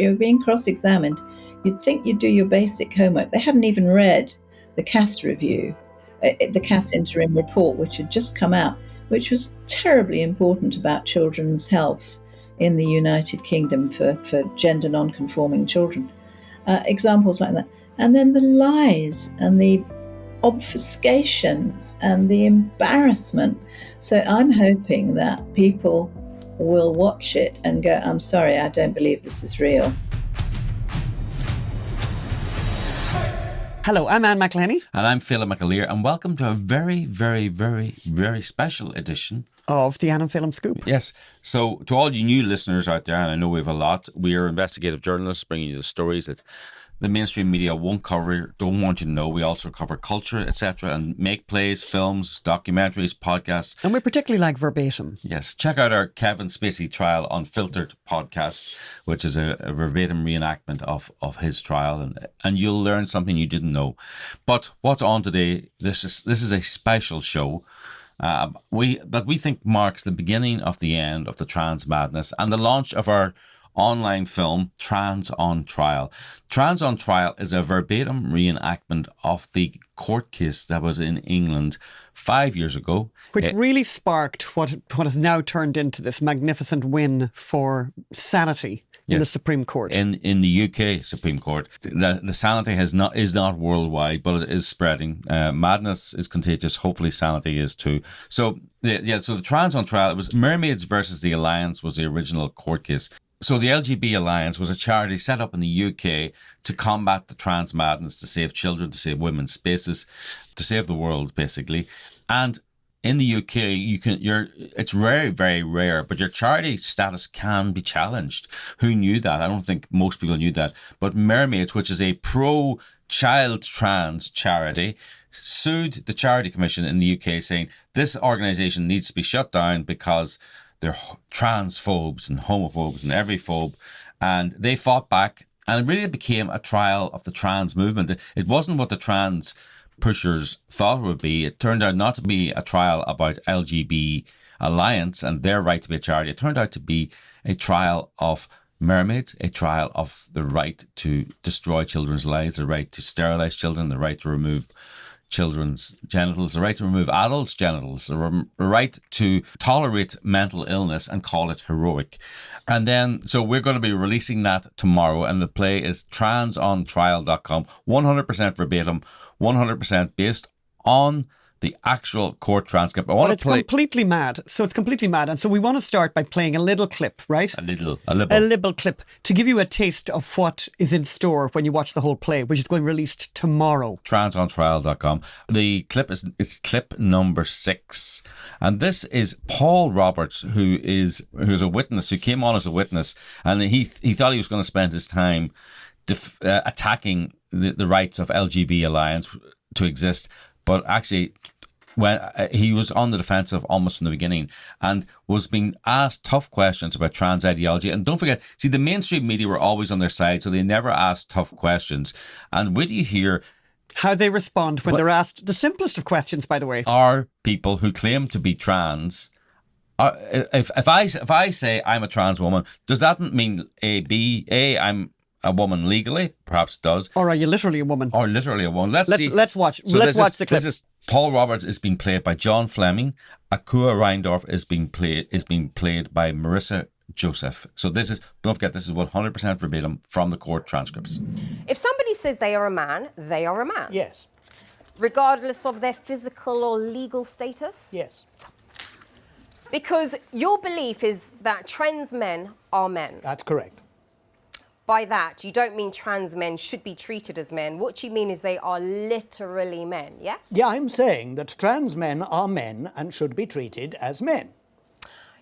You're being cross-examined. You'd think you'd do your basic homework. They hadn't even read the CAS review, the CAS interim report, which had just come out, which was terribly important about children's health in the United Kingdom for gender non-conforming children. Examples like that. And then the lies and the obfuscations and the embarrassment. So I'm hoping that people will watch it and go, I'm sorry, I don't believe this is real. Hello, I'm Anne McElhenney. And I'm Phelan McAleer, and welcome to a very, very, very, very special edition of the Anne and Phelan Scoop. Yes. So to all you new listeners out there, and I know we have a lot, we are investigative journalists bringing you the stories that the mainstream media won't cover, don't want you to know. We also cover culture, etc., and make plays, films, documentaries, podcasts. And we particularly like verbatim. Yes. Check out our Kevin Spacey Trial Unfiltered podcast, which is a verbatim reenactment of his trial, and you'll learn something you didn't know. But what's on today? This is a special show. We think marks the beginning of the end of the trans madness and the launch of our online film, Trans on Trial. Trans on Trial is a verbatim reenactment of the court case that was in England 5 years ago. Which really sparked what has now turned into this magnificent win for sanity in the Supreme Court. In the UK Supreme Court. The sanity is not worldwide, but it is spreading. Madness is contagious. Hopefully sanity is too. So the Trans on Trial, it was Mermaids versus the Alliance was the original court case. So the LGB Alliance was a charity set up in the UK to combat the trans madness, to save children, to save women's spaces, to save the world, basically. And in the UK, it's very, very rare, but your charity status can be challenged. Who knew that? I don't think most people knew that. But Mermaids, which is a pro-child trans charity, sued the Charity Commission in the UK, saying this organisation needs to be shut down because they're transphobes and homophobes and every phobe. And they fought back, and it really became a trial of the trans movement. It wasn't what the trans pushers thought it would be. It turned out not to be a trial about LGB Alliance and their right to be a charity. It turned out to be a trial of Mermaids, a trial of the right to destroy children's lives, the right to sterilise children, the right to remove children's genitals, the right to remove adults' genitals, the right to tolerate mental illness and call it heroic. And then, so we're going to be releasing that tomorrow, and the play is transontrial.com, 100% verbatim, 100% based on the actual court transcript. But it's completely mad. So it's completely mad. And so we want to start by playing a little clip, right? A little clip to give you a taste of what is in store when you watch the whole play, which is going released tomorrow. Transontrial.com. The clip is clip number 6. And this is Paul Roberts, who's a witness, who came on as a witness, and he thought he was going to spend his time attacking the rights of LGB Alliance to exist. But actually, when he was on the defensive almost from the beginning and was being asked tough questions about trans ideology. And don't forget, see, the mainstream media were always on their side, so they never asked tough questions. And wait till you hear how they respond when they're asked the simplest of questions, by the way. Are people who claim to be trans, if I say I'm a trans woman, does that mean I'm a woman legally? Perhaps it does. Or are you literally a woman? Let's see. Let's watch. So let's watch the clip. This is Paul Roberts is being played by John Fleming. Akua Reindorf is being played by Marissa Joseph. So don't forget, this is 100% verbatim from the court transcripts. If somebody says they are a man, they are a man. Yes. Regardless of their physical or legal status? Yes. Because your belief is that trans men are men. That's correct. By that, you don't mean trans men should be treated as men. What you mean is they are literally men, yes? Yeah, I'm saying that trans men are men and should be treated as men.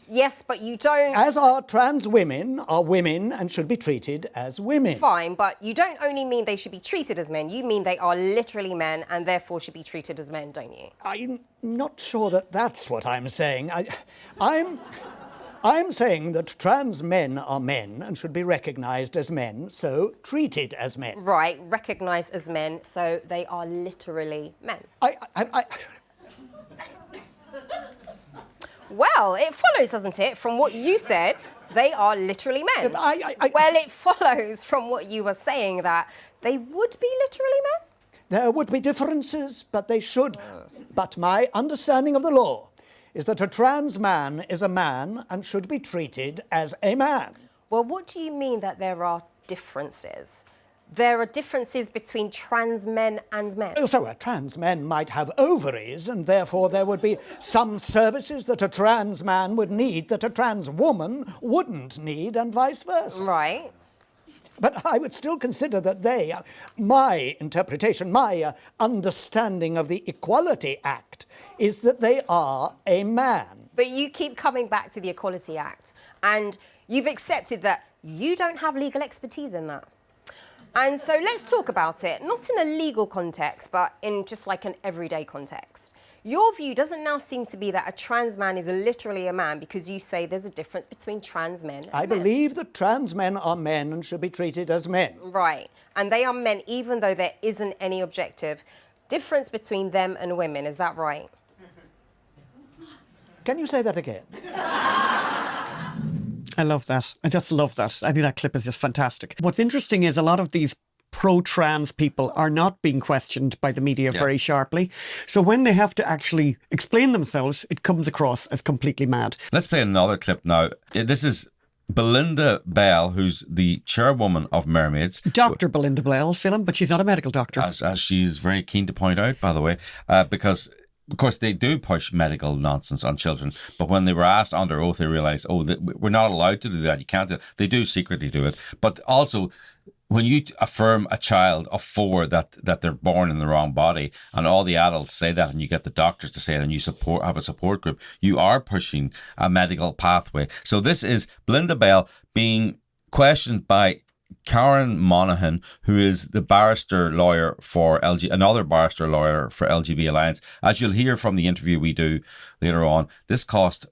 Yes, but you don't... As are trans women are women and should be treated as women. Fine, but you don't only mean they should be treated as men, you mean they are literally men and therefore should be treated as men, don't you? I'm not sure that that's what I'm saying. I'm saying that trans men are men and should be recognised as men, so treated as men. Right, recognised as men, so they are literally men. Well, it follows, doesn't it, from what you said, they are literally men. Well, it follows from what you were saying that they would be literally men? There would be differences, but they should. But my understanding of the law is that a trans man is a man and should be treated as a man. Well, what do you mean that there are differences? There are differences between trans men and men. So a trans man might have ovaries, and therefore there would be some services that a trans man would need that a trans woman wouldn't need, and vice versa. Right. But I would still consider that my interpretation, my understanding of the Equality Act is that they are a man. But you keep coming back to the Equality Act, and you've accepted that you don't have legal expertise in that. And so let's talk about it, not in a legal context, but in just like an everyday context. Your view doesn't now seem to be that a trans man is literally a man because you say there's a difference between trans men and I believe that trans men are men and should be treated as men. Right. And they are men even though there isn't any objective difference between them and women. Is that right? Can you say that again? I love that. I just love that. I think that clip is just fantastic. What's interesting is a lot of these pro-trans people are not being questioned by the media very sharply. So when they have to actually explain themselves, it comes across as completely mad. Let's play another clip now. This is Belinda Bell, who's the chairwoman of Mermaids. Dr. Belinda Bell, Phelim, but she's not a medical doctor. As she's very keen to point out, by the way, because of course, they do push medical nonsense on children, but when they were asked under oath, they realised, we're not allowed to do that. You can't do it. They do secretly do it. But also, when you affirm a child of 4 that they're born in the wrong body, and all the adults say that, and you get the doctors to say it, and you have a support group, you are pushing a medical pathway. So this is Belinda Bell being questioned by Karen Monaghan, who is the another barrister lawyer for LGB Alliance. As you'll hear from the interview we do later on, this cost,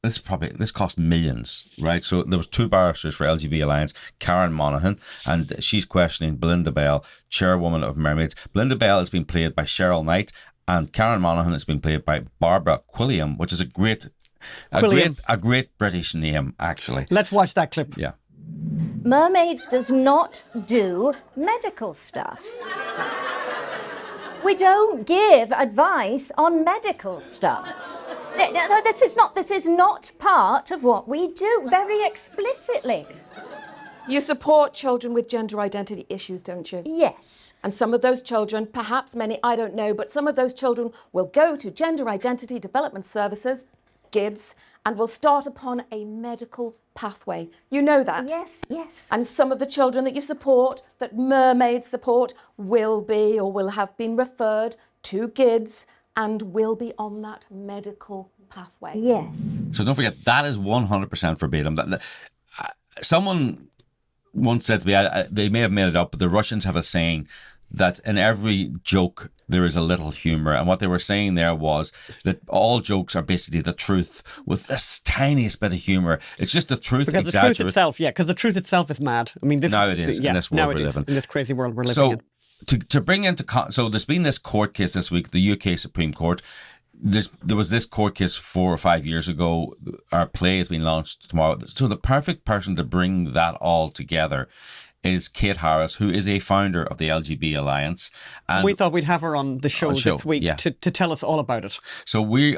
this cost millions, right? So there was 2 barristers for LGB Alliance, Karen Monaghan, and she's questioning Belinda Bell, chairwoman of Mermaids. Belinda Bell has been played by Cheryl Knight, and Karen Monaghan has been played by Barbara Quilliam, which is a great British name, actually. Let's watch that clip. Yeah. Mermaids does not do medical stuff. We don't give advice on medical stuff. No, this is not part of what we do, very explicitly. You support children with gender identity issues, don't you? Yes. And some of those children, perhaps many, I don't know, but some of those children will go to Gender Identity Development Services, GIDS, and will start upon a medical pathway. You know that? Yes, yes. And some of the children that you support, that Mermaids support, will be or will have been referred to GIDS and will be on that medical pathway. Yes. So don't forget, that is 100% verbatim. Someone once said to me, they may have made it up, but the Russians have a saying that in every joke there is a little humour, and what they were saying there was that all jokes are basically the truth with this tiniest bit of humour. It's just the truth because exaggerated. The truth itself, because the truth itself is mad. I mean, this now it is in this world we live in. In this crazy world we're living in. To bring into so there's been this court case this week, the UK Supreme Court. There was this court case 4 or 5 years ago. Our play has been launched tomorrow. So the perfect person to bring that all together is Kate Harris, who is a founder of the LGB Alliance. And we thought we'd have her on the show this week to tell us all about it. So we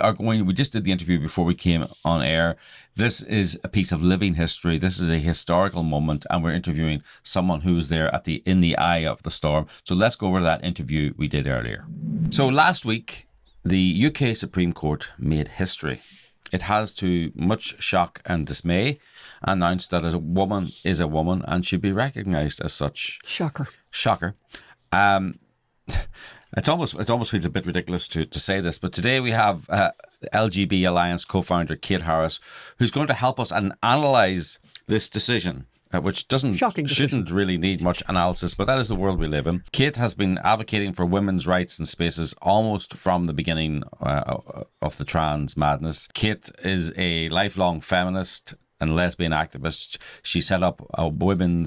just did the interview before we came on air. This is a piece of living history. This is a historical moment, and we're interviewing someone who's there in the eye of the storm. So let's go over that interview we did earlier. So last week, the UK Supreme Court made history. It has, to much shock and dismay, announced that a woman is a woman and should be recognised as such. Shocker. It almost feels a bit ridiculous to say this, but today we have LGB Alliance co-founder Kate Harris, who's going to help us analyse this decision, which shouldn't really need much analysis, but that is the world we live in. Kate has been advocating for women's rights and spaces almost from the beginning of the trans madness. Kate is a lifelong feminist and lesbian activist. She set up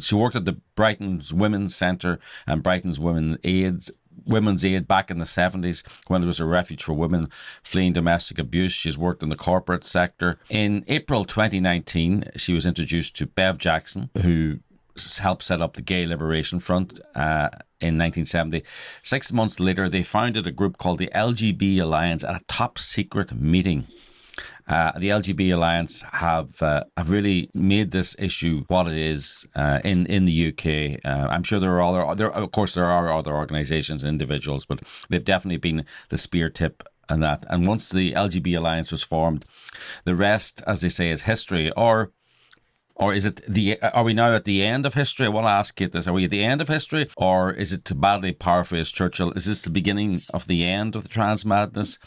she worked at the Brighton's Women's Centre and Brighton's Women's AIDS Women's Aid back in the 70s when there was a refuge for women fleeing domestic abuse. She's worked in the corporate sector. In April 2019, she was introduced to Bev Jackson, who helped set up the Gay Liberation Front in 1970. 6 months later, they founded a group called the LGB Alliance at a top secret meeting. The LGB Alliance have really made this issue what it is in the UK. I'm sure there are other organisations and individuals, but they've definitely been the spear tip in that. And once the LGB Alliance was formed, the rest, as they say, is history. Or is it are we now at the end of history? I want to ask Kate this. Are we at the end of history? Or is it, to badly paraphrase Churchill, is this the beginning of the end of the trans madness?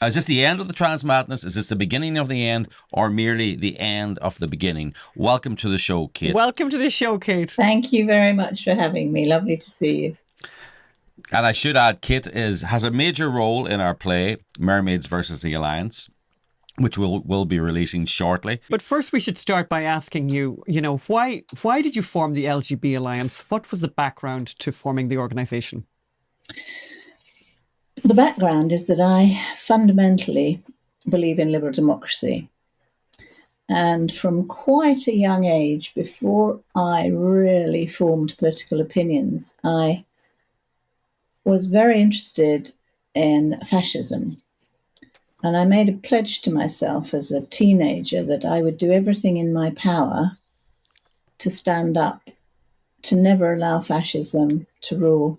Is this the end of the trans madness? Is this the beginning of the end, or merely the end of the beginning? Welcome to the show, Kate. Welcome to the show, Kate. Thank you very much for having me. Lovely to see you. And I should add, Kate has a major role in our play, Mermaids versus the Alliance, which we'll be releasing shortly. But first we should start by asking you, why did you form the LGB Alliance? What was the background to forming the organisation? The background is that I fundamentally believe in liberal democracy. And from quite a young age, before I really formed political opinions, I was very interested in fascism. And I made a pledge to myself as a teenager that I would do everything in my power to stand up, to never allow fascism to rule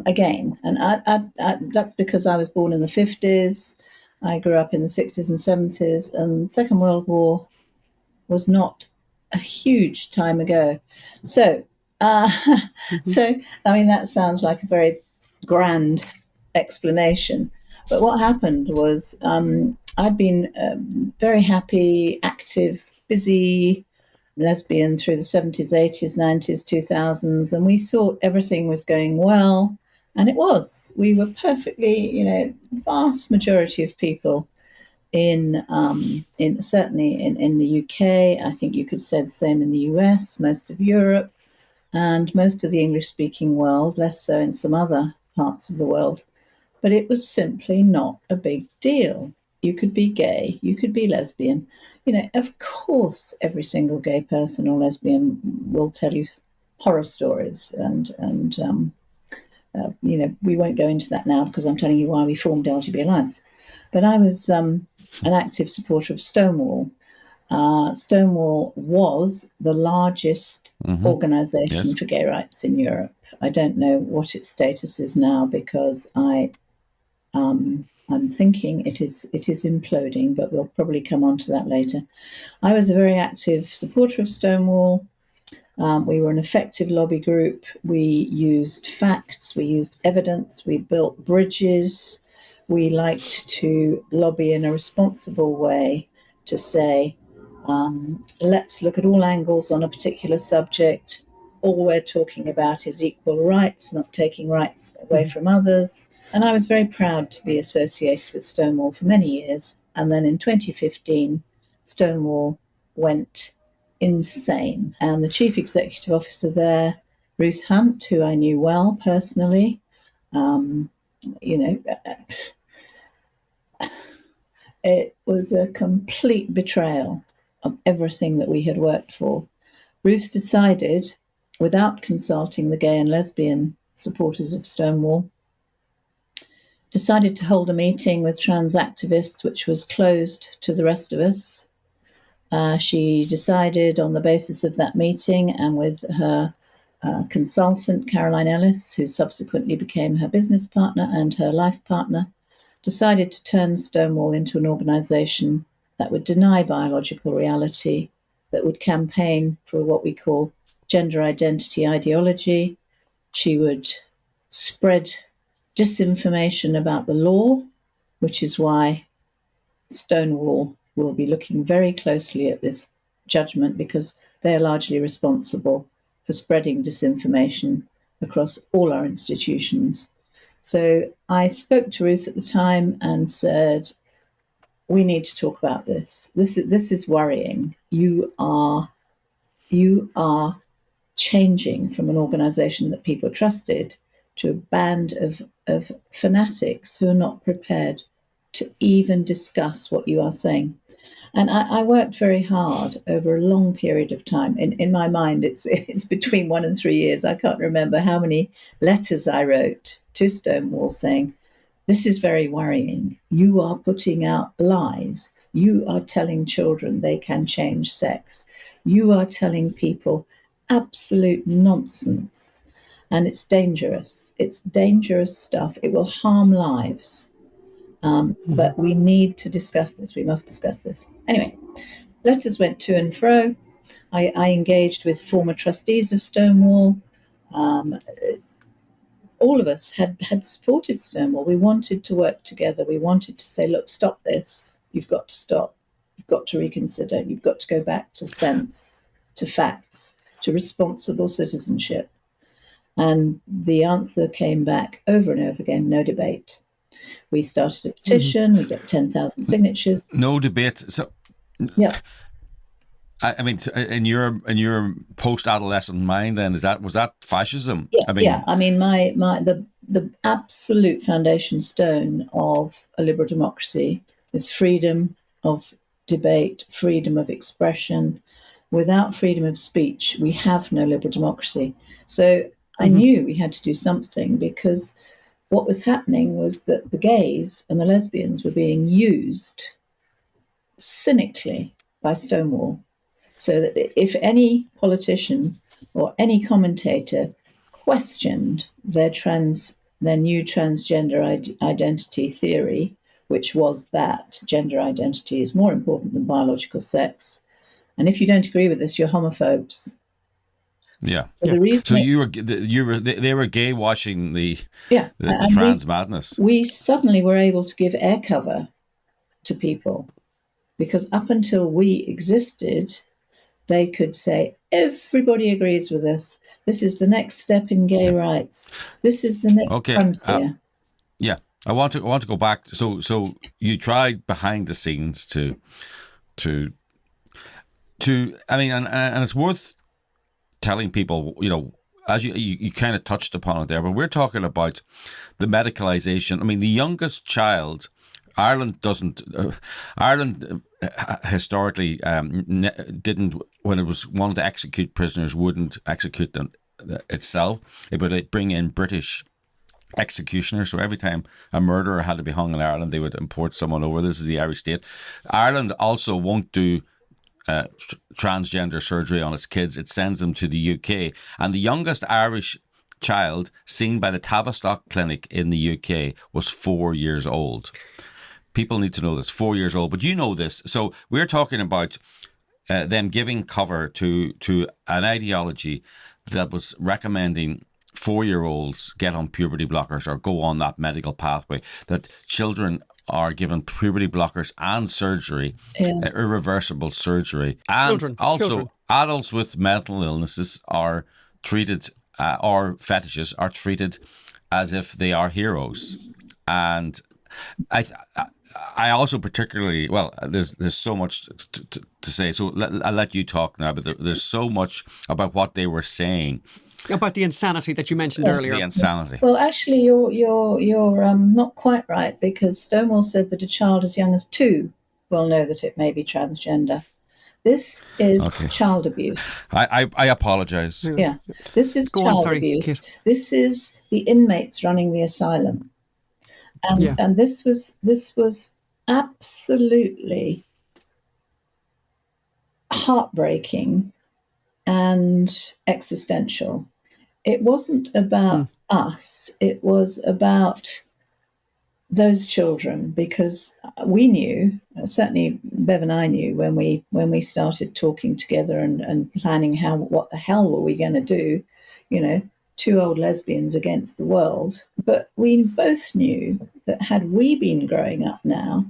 again. And that's because I was born in the 50s. I grew up in the 60s and 70s, and the Second World War was not a huge time ago. So, that sounds like a very grand explanation. But what happened was I'd been very happy, active, busy lesbian through the 70s, 80s, 90s, 2000s, and we thought everything was going well, and it was. We were perfectly, vast majority of people certainly in the UK. I think you could say the same in the US, most of Europe, and most of the English-speaking world, less so in some other parts of the world. But it was simply not a big deal. You could be gay, you could be lesbian. Of course, every single gay person or lesbian will tell you horror stories, and we won't go into that now because I'm telling you why we formed LGB Alliance. But I was an active supporter of Stonewall. Stonewall was the largest organisation for gay rights in Europe. I don't know what its status is now because I'm thinking it is imploding, but we'll probably come on to that later. I was a very active supporter of Stonewall. We were an effective lobby group. We used facts, we used evidence, we built bridges. We liked to lobby in a responsible way to say, let's look at all angles on a particular subject. All we're talking about is equal rights, not taking rights away from others. And I was very proud to be associated with Stonewall for many years. And then in 2015, Stonewall went insane. And the chief executive officer there, Ruth Hunt, who I knew well personally, it was a complete betrayal of everything that we had worked for. Ruth decided, without consulting the gay and lesbian supporters of Stonewall, decided to hold a meeting with trans activists, which was closed to the rest of us. She decided on the basis of that meeting and with her consultant, Caroline Ellis, who subsequently became her business partner and her life partner, decided to turn Stonewall into an organisation that would deny biological reality, that would campaign for what we call gender identity ideology. She would spread disinformation about the law, which is why Stonewall will be looking very closely at this judgment, because they're largely responsible for spreading disinformation across all our institutions. So I spoke to Ruth at the time and said, we need to talk about this. This is worrying. You are changing from an organisation that people trusted to a band of fanatics who are not prepared to even discuss what you are saying. And I worked very hard over a long period of time. In my mind, it's between 1 and 3 years. I can't remember how many letters I wrote to Stonewall saying, this is very worrying. You are putting out lies. You are telling children they can change sex. You are telling people absolute nonsense. And it's dangerous. It's dangerous stuff. It will harm lives. But we need to discuss this. We must discuss this. Anyway, letters went to and fro. I engaged with former trustees of Stonewall. All of us had supported Stonewall. We wanted to work together. We wanted to say, look, stop this. You've got to stop. You've got to reconsider. You've got to go back to sense, to facts, to responsible citizenship. And the answer came back over and over again, no debate. We started a petition. We got 10,000 signatures. No debate. So, yeah. I mean, in your post-adolescent mind, then was that fascism? Yeah. I mean, the absolute foundation stone of a liberal democracy is freedom of debate, freedom of expression. Without freedom of speech, we have no liberal democracy. So I knew we had to do something, because what was happening was that the gays and the lesbians were being used cynically by Stonewall, so that if any politician or any commentator questioned their new transgender identity theory, which was that gender identity is more important than biological sex, and if you don't agree with this, you're homophobes. Yeah. So the reason they were gay washing the trans madness. We suddenly were able to give air cover to people, because up until we existed, they could say, everybody agrees with us. This is the next step in gay rights. This is the next frontier. Yeah, I want to go back. So you tried behind the scenes to I mean, and it's worth telling people, as you kind of touched upon it there, but we're talking about the medicalization. I mean, the youngest child, Ireland historically didn't, when it was wanted to execute prisoners, wouldn't execute them itself. It would bring in British executioners. So every time a murderer had to be hung in Ireland, they would import someone over. This is the Irish state. Ireland also won't do transgender surgery on its kids. It sends them to the UK. And the youngest Irish child seen by the Tavistock Clinic in the UK was 4 years old. People need to know this, 4 years old. But you know this. So we're talking about them giving cover to an ideology that was recommending 4-year-olds get on puberty blockers or go on that medical pathway, that children are given puberty blockers and surgery, irreversible surgery. And children. Adults with mental illnesses are treated, or fetishes are treated as if they are heroes. And I also particularly, well, there's so much to say. So I'll let you talk now, but there's so much about what they were saying. About the insanity that you mentioned earlier. The insanity. Well, actually, you're not quite right, because Stonewall said that a child as young as 2 will know that it may be transgender. This is child abuse. I apologise. Yeah, this is child abuse. Kate. This is the inmates running the asylum, and this was absolutely heartbreaking and existential. It wasn't about us. It was about those children, because we knew, certainly Bev and I knew, when we started talking together and planning what the hell were we going to do, 2 old lesbians against the world. But we both knew that had we been growing up now,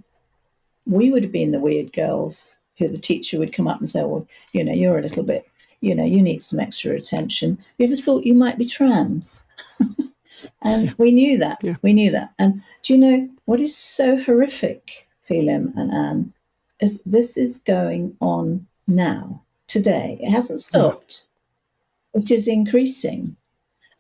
we would have been the weird girls who the teacher would come up and say, well, you're a little bit, you need some extra attention. You ever thought you might be trans? And we knew that. Yeah. We knew that. And do you know what is so horrific, Phelim and Anne, is this is going on now, today. It hasn't stopped. It is increasing.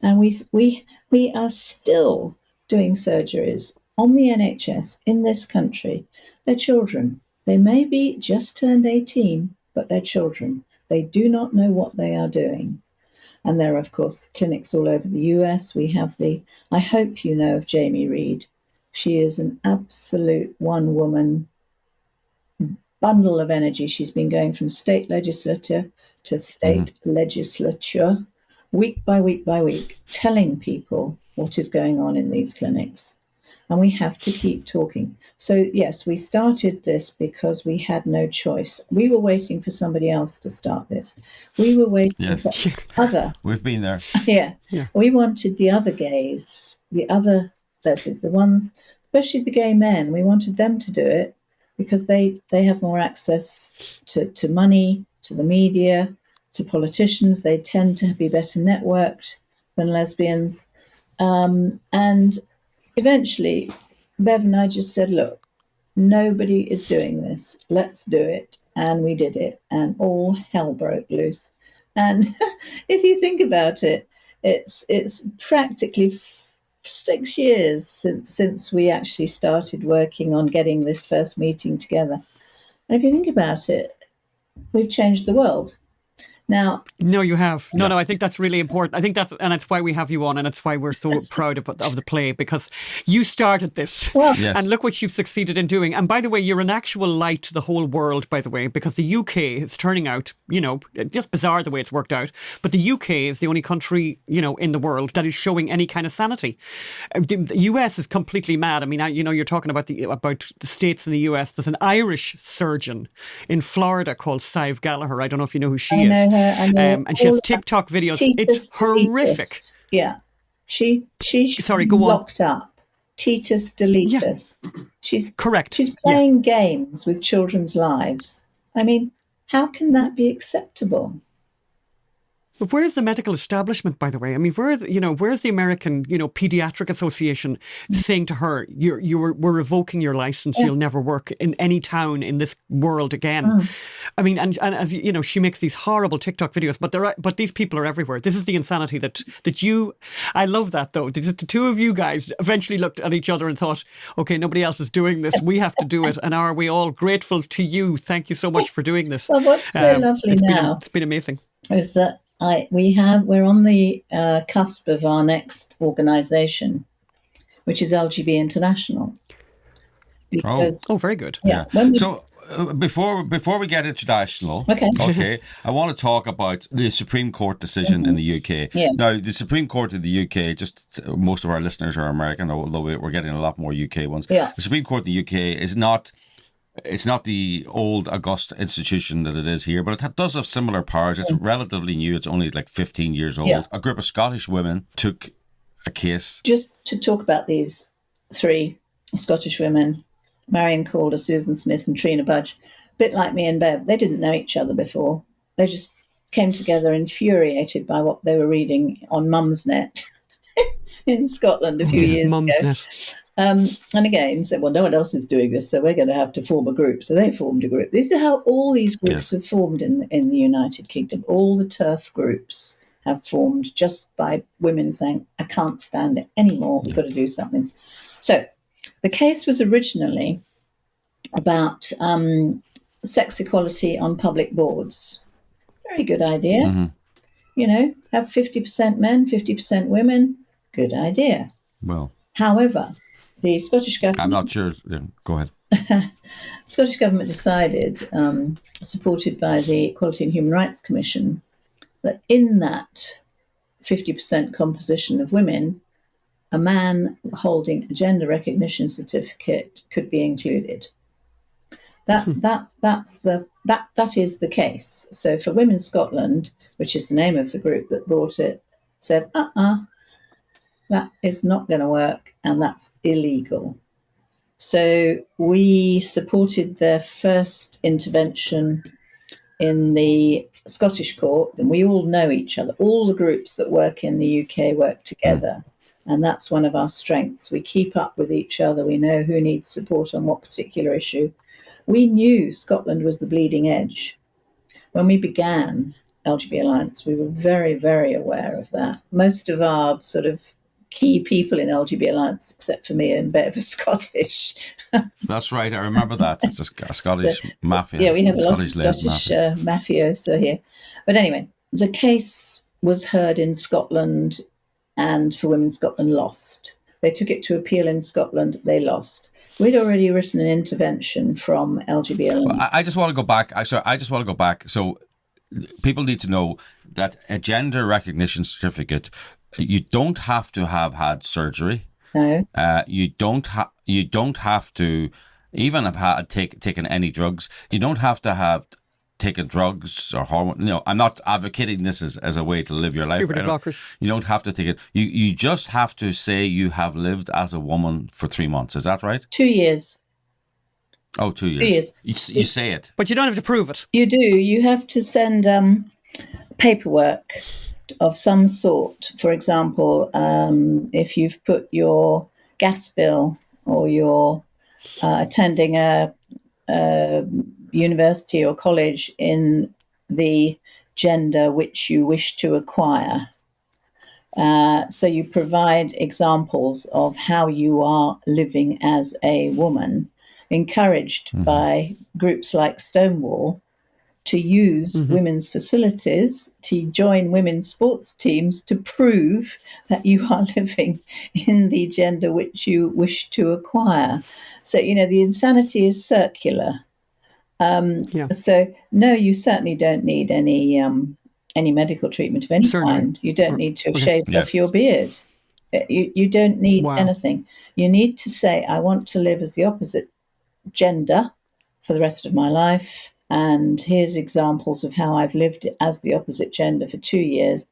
And we are still doing surgeries on the NHS in this country. They're children. They may be just turned 18, but they're children. They do not know what they are doing. And there are, of course, clinics all over the US. We have I hope you know of Jamie Reed. She is an absolute one-woman bundle of energy. She's been going from state legislature to state legislature, week by week by week, telling people what is going on in these clinics. And we have to keep talking. So, yes, we started this because we had no choice. We were waiting for somebody else to start this. We were waiting for other. We've been there. Yeah. We wanted the other gays, that is, the ones, especially the gay men, we wanted them to do it because they have more access to money, to the media, to politicians. They tend to be better networked than lesbians. And eventually, Bev and I just said, look, nobody is doing this. Let's do it. And we did it. And all hell broke loose. And if you think about it, it's practically 6 years since we actually started working on getting this first meeting together. And if you think about it, we've changed the world. Now, no, you have. No, I think that's really important. I think that's why we have you on, and it's why we're so proud of the play, because you started this. Well, and look what you've succeeded in doing. And by the way, you're an actual light to the whole world, by the way, because the UK is turning out, just bizarre the way it's worked out, but the UK is the only country, in the world that is showing any kind of sanity. The US is completely mad. I mean, you're talking about the states in the US. There's an Irish surgeon in Florida called Sive Gallagher. I don't know if you know who she is. And she has TikTok videos. It's horrific. Yeah. She's Sorry, go on. Locked up. Titus deletus. Yeah. She's correct. She's playing games with children's lives. I mean, how can that be acceptable? But where's the medical establishment, by the way? I mean, where's the American, Pediatric Association saying to her, we're revoking your license, you'll never work in any town in this world again. I mean, and as she makes these horrible TikTok videos, but these people are everywhere. This is the insanity that I love that though. The two of you guys eventually looked at each other and thought, okay, nobody else is doing this. We have to do it. And are we all grateful to you? Thank you so much for doing this. Well, what's so lovely it's been amazing. Is that we're on the cusp of our next organisation, which is LGB International. Because, very good. Yeah. So before we get international, okay, I want to talk about the Supreme Court decision in the UK. Yeah. Now, the Supreme Court of the UK, just most of our listeners are American, although we're getting a lot more UK ones. Yeah. The Supreme Court of the UK is not. It's not the old august institution that it is here, but it does have similar powers. It's relatively new. It's only like 15 years old. Yeah. A group of Scottish women took a case. Just to talk about these three Scottish women, Marion Calder, Susan Smith and Trina Budge, a bit like me and Bev, they didn't know each other before. They just came together infuriated by what they were reading on Mumsnet in Scotland a few years ago. And again, said, well, no one else is doing this, so we're going to have to form a group. So they formed a group. This is how all these groups have formed in the United Kingdom. All the TERF groups have formed just by women saying, I can't stand it anymore. We've got to do something. So the case was originally about sex equality on public boards. Very good idea. Mm-hmm. Have 50% men, 50% women. Good idea. Well, however, the Scottish government... I'm not sure. Go ahead. Scottish government decided, supported by the Equality and Human Rights Commission, that in that 50% composition of women, a man holding a gender recognition certificate could be included. That is the case. So for Women Scotland, which is the name of the group that brought it, said, that is not going to work, and that's illegal. So we supported their first intervention in the Scottish court, and we all know each other. All the groups that work in the UK work together, and that's one of our strengths. We keep up with each other. We know who needs support on what particular issue. We knew Scotland was the bleeding edge. When we began, LGB Alliance, we were very, very aware of that. Most of our sort of key people in LGB Alliance, except for me, are a bit of a Scottish. That's right. I remember that. It's a Scottish mafia. Yeah, we have a lot of Scottish-led Scottish mafia. mafioso here. But anyway, the case was heard in Scotland, and For Women Scotland lost. They took it to appeal in Scotland. They lost. We'd already written an intervention from LGB Alliance. Well, I just want to go back. I just want to go back. So people need to know that a gender recognition certificate, you don't have to have had surgery. No. You don't have to even have had taken any drugs. You don't have to have taken drugs or hormone. You know, I'm not advocating this as a way to live your life. Puberty blockers. You don't have to take it. You just have to say you have lived as a woman for 3 months. Is that right? 2 years. Oh, 2 years. 2 years. You say it. But you don't have to prove it. You do. You have to send paperwork of some sort. For example, if you've put your gas bill or you're attending a university or college in the gender which you wish to acquire. So you provide examples of how you are living as a woman, encouraged by groups like Stonewall to use women's facilities, to join women's sports teams to prove that you are living in the gender which you wish to acquire. So, you know, the insanity is circular. So, no, you certainly don't need any medical treatment of any kind. You don't need to have shaved off your beard. You don't need anything. You need to say, I want to live as the opposite gender for the rest of my life. And here's examples of how I've lived as the opposite gender for 2 years.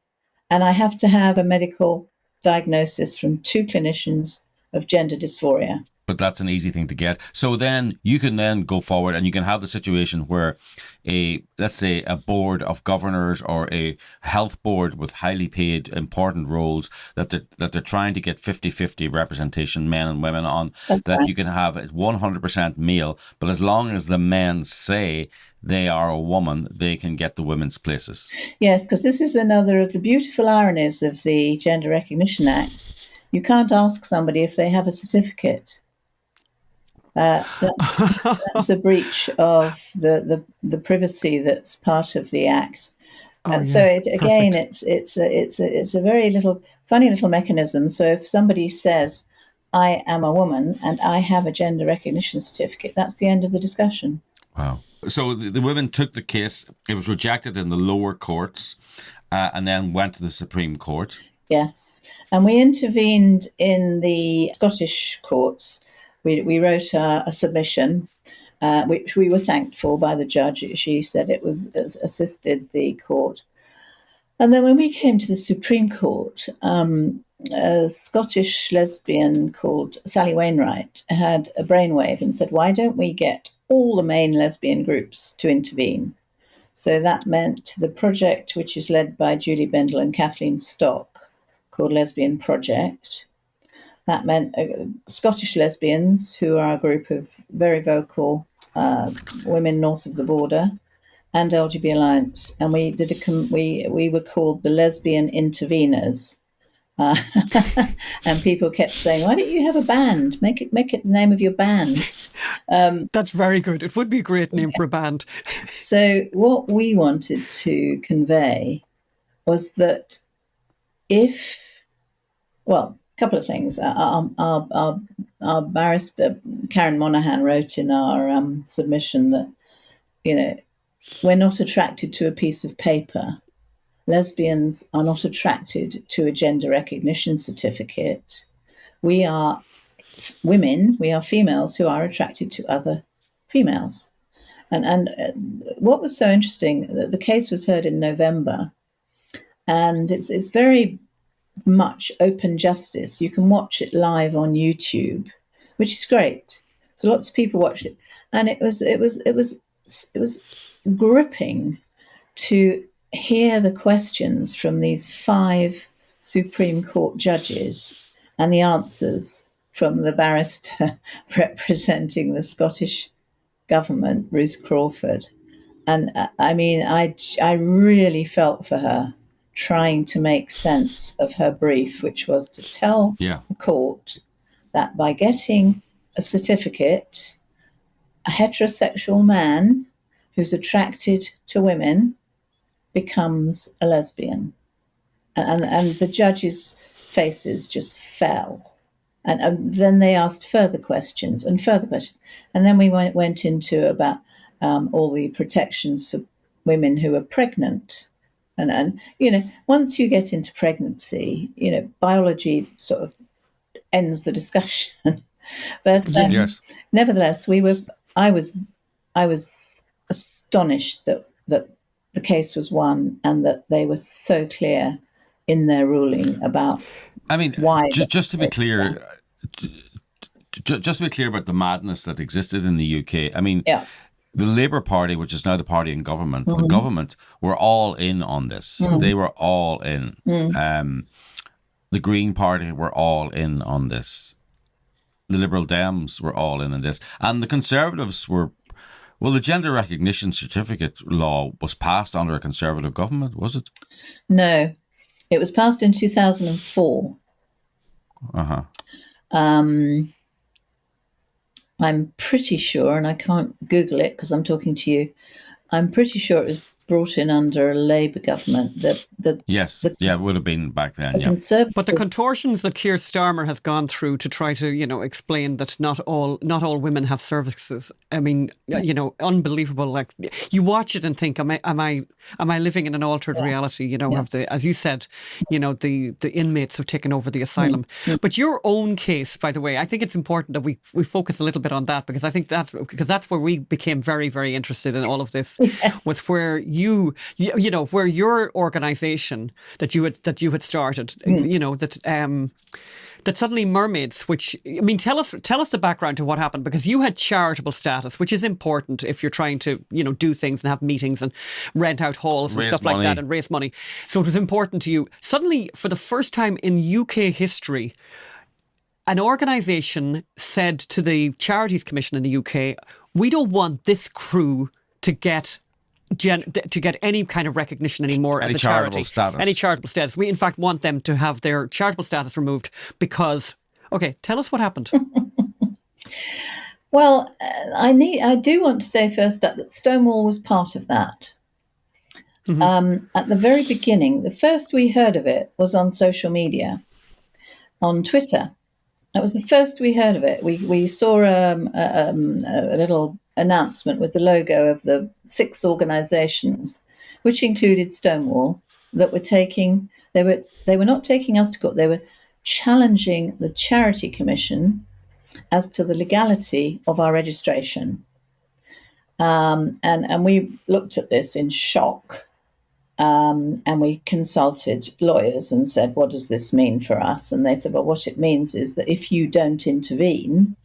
And I have to have a medical diagnosis from 2 clinicians of gender dysphoria. But that's an easy thing to get. So then you can then go forward and you can have the situation where let's say a board of governors or a health board with highly paid important roles that they're trying to get 50-50 representation, men and women on, That's that right. you can have it 100% male, but as long as the men say they are a woman, they can get the women's places. Yes, because this is another of the beautiful ironies of the Gender Recognition Act. You can't ask somebody if they have a certificate. That's a breach of the privacy that's part of the Act. So it's a very funny little mechanism. So if somebody says, I am a woman and I have a gender recognition certificate, that's the end of the discussion. Wow. So the women took the case. It was rejected in the lower courts and then went to the Supreme Court. Yes. And we intervened in the Scottish courts. We wrote a submission, which we were thanked for by the judge. She said it assisted the court. And then when we came to the Supreme Court, a Scottish lesbian called Sally Wainwright had a brainwave and said, why don't we get all the main lesbian groups to intervene? So that meant the project, which is led by Julie Bendel and Kathleen Stock, called Lesbian Project. That meant Scottish lesbians, who are a group of very vocal women north of the border, and LGB Alliance, and we were called the Lesbian Interveners, and people kept saying, "Why don't you have a band? Make it the name of your band." That's very good. It would be a great name for a band. So what we wanted to convey was that a couple of things. Our barrister, Karen Monaghan, wrote in our submission that, we're not attracted to a piece of paper. Lesbians are not attracted to a gender recognition certificate. We are women, we are females who are attracted to other females. And what was so interesting, the case was heard in November, and it's very much open justice. You can watch it live on YouTube, which is great. So lots of people watched it, and it was gripping to hear the questions from these 5 Supreme Court judges and the answers from the barrister representing the Scottish government, Ruth Crawford. And I mean, I really felt for her trying to make sense of her brief, which was to tell Yeah. the court that by getting a certificate, a heterosexual man who's attracted to women becomes a lesbian. And the judges' faces just fell. And then they asked further questions and further questions. And then we went into about all the protections for women who are pregnant. And once you get into pregnancy, biology sort of ends the discussion. But Yes. nevertheless, I was astonished that the case was won and that they were so clear in their ruling about I mean, why. just to be clear, just to be clear about the madness that existed in the UK. I mean, Yeah. the Labour Party, which is now the party in government, the government were all in on this. They were all in. The Green Party were all in on this. The Liberal Dems were all in on this. And the Conservatives were, well, the gender recognition certificate law was passed under a Conservative government, was it? No, it was passed in 2004. Uh-huh. I'm pretty sure, and I can't Google it because I'm talking to you, I'm pretty sure it was brought in under a Labour government. Yes, it would have been back then, yeah. But the contortions that Keir Starmer has gone through to try to, explain that not all women have services. I mean, unbelievable. Like, you watch it and think, am I living in an altered reality? Of the, as you said, the inmates have taken over the asylum. But your own case, by the way, I think it's important that we focus a little bit on that, because I think that's where we became very, very interested in all of this. Was where where your organisation that you had started, that suddenly Mermaids, which, I mean, tell us the background to what happened, because you had charitable status, which is important if you're trying to, do things and have meetings and rent out halls and Raise stuff money. like that and raise money. So it was important to you. Suddenly, for the first time in UK history, an organisation said to the Charities Commission in the UK, we don't want this crew to get any kind of recognition anymore as a charity. Any charitable status. We in fact want them to have their charitable status removed because, okay, tell us what happened. Well, I do want to say first up that Stonewall was part of that. At the very beginning, the first we heard of it was on social media, on Twitter. That was the first we heard of it. We saw a little announcement with the logo of the 6 organisations, which included Stonewall, that were taking. They were not taking us to court. They were challenging the Charity Commission as to the legality of our registration. And we looked at this in shock. And we consulted lawyers and said, what does this mean for us? And they said, well, what it means is that if you don't intervene,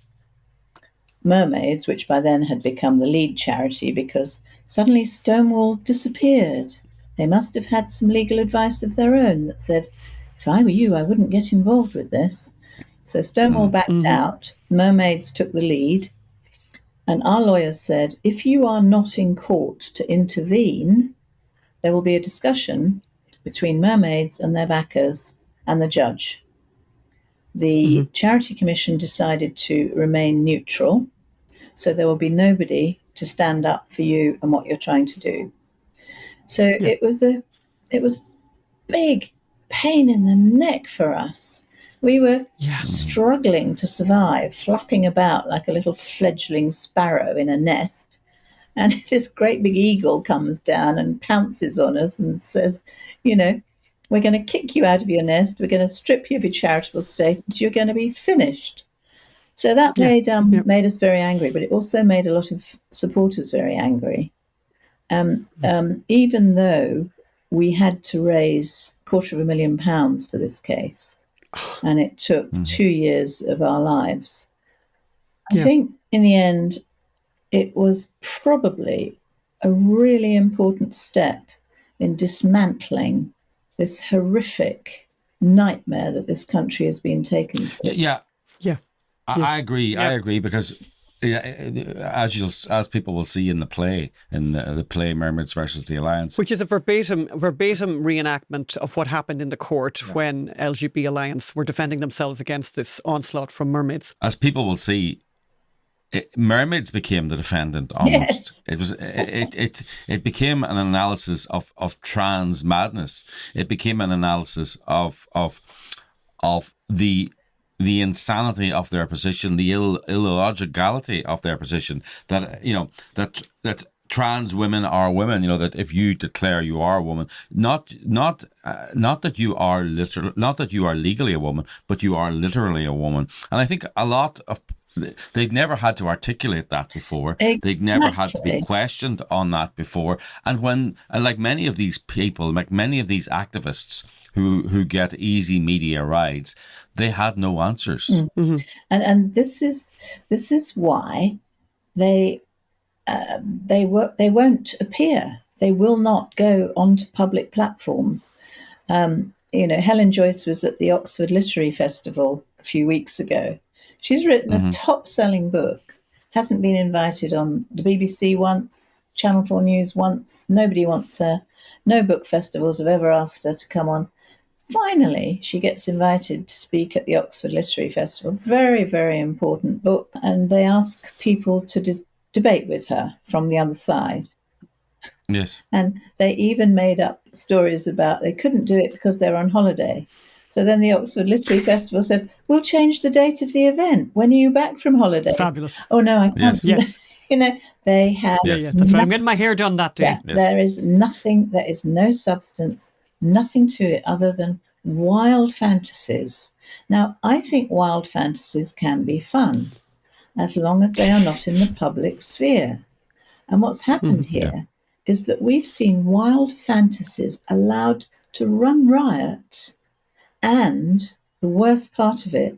Mermaids, which by then had become the lead charity because suddenly Stonewall disappeared. They must have had some legal advice of their own that said, if I were you, I wouldn't get involved with this. So Stonewall backed out, Mermaids took the lead, and our lawyers said, if you are not in court to intervene, there will be a discussion between Mermaids and their backers and the judge. The Charity Commission decided to remain neutral, so there will be nobody to stand up for you and what you're trying to do. So it was big pain in the neck for us. We were struggling to survive, flapping about like a little fledgling sparrow in a nest. And this great big eagle comes down and pounces on us and says, we're going to kick you out of your nest. We're going to strip you of your charitable status. You're going to be finished. So that made us very angry, but it also made a lot of supporters very angry. Even though we had to raise £250,000 for this case, and it took 2 years of our lives. I think in the end, it was probably a really important step in dismantling this horrific nightmare that this country has been taken through. I agree. Yeah. I agree, because Yeah, as people will see in the play, Mermaids versus the Alliance, which is a verbatim reenactment of what happened in the court when LGB Alliance were defending themselves against this onslaught from Mermaids. As people will see, Mermaids became the defendant almost. Yes. It became an analysis of trans madness. It became an analysis of the insanity of their position, the illogicality of their position. That that trans women are women. That if you declare you are a woman, not that you are not that you are legally a woman, but you are literally a woman. And I think a lot of they'd never had to articulate that before. Exactly. They'd never had to be questioned on that before. And when, like many of these people, like many of these activists who get easy media rides, they had no answers. Mm-hmm. And this is why they won't appear. They will not go onto public platforms. Helen Joyce was at the Oxford Literary Festival a few weeks ago. She's written a top-selling book, hasn't been invited on the BBC once, Channel 4 News once, nobody wants her, no book festivals have ever asked her to come on. Finally, she gets invited to speak at the Oxford Literary Festival, very, very important book, and they ask people to debate with her from the other side. Yes. And they even made up stories about they couldn't do it because they were on holiday. So then the Oxford Literary Festival said, we'll change the date of the event. When are you back from holiday? Fabulous. Oh, no, I can't. Yes. They have... Yeah, that's right. I'm getting my hair done that day. Yeah, yes. There is no substance, nothing to it other than wild fantasies. Now, I think wild fantasies can be fun, as long as they are not in the public sphere. And what's happened here is that we've seen wild fantasies allowed to run riot. And the worst part of it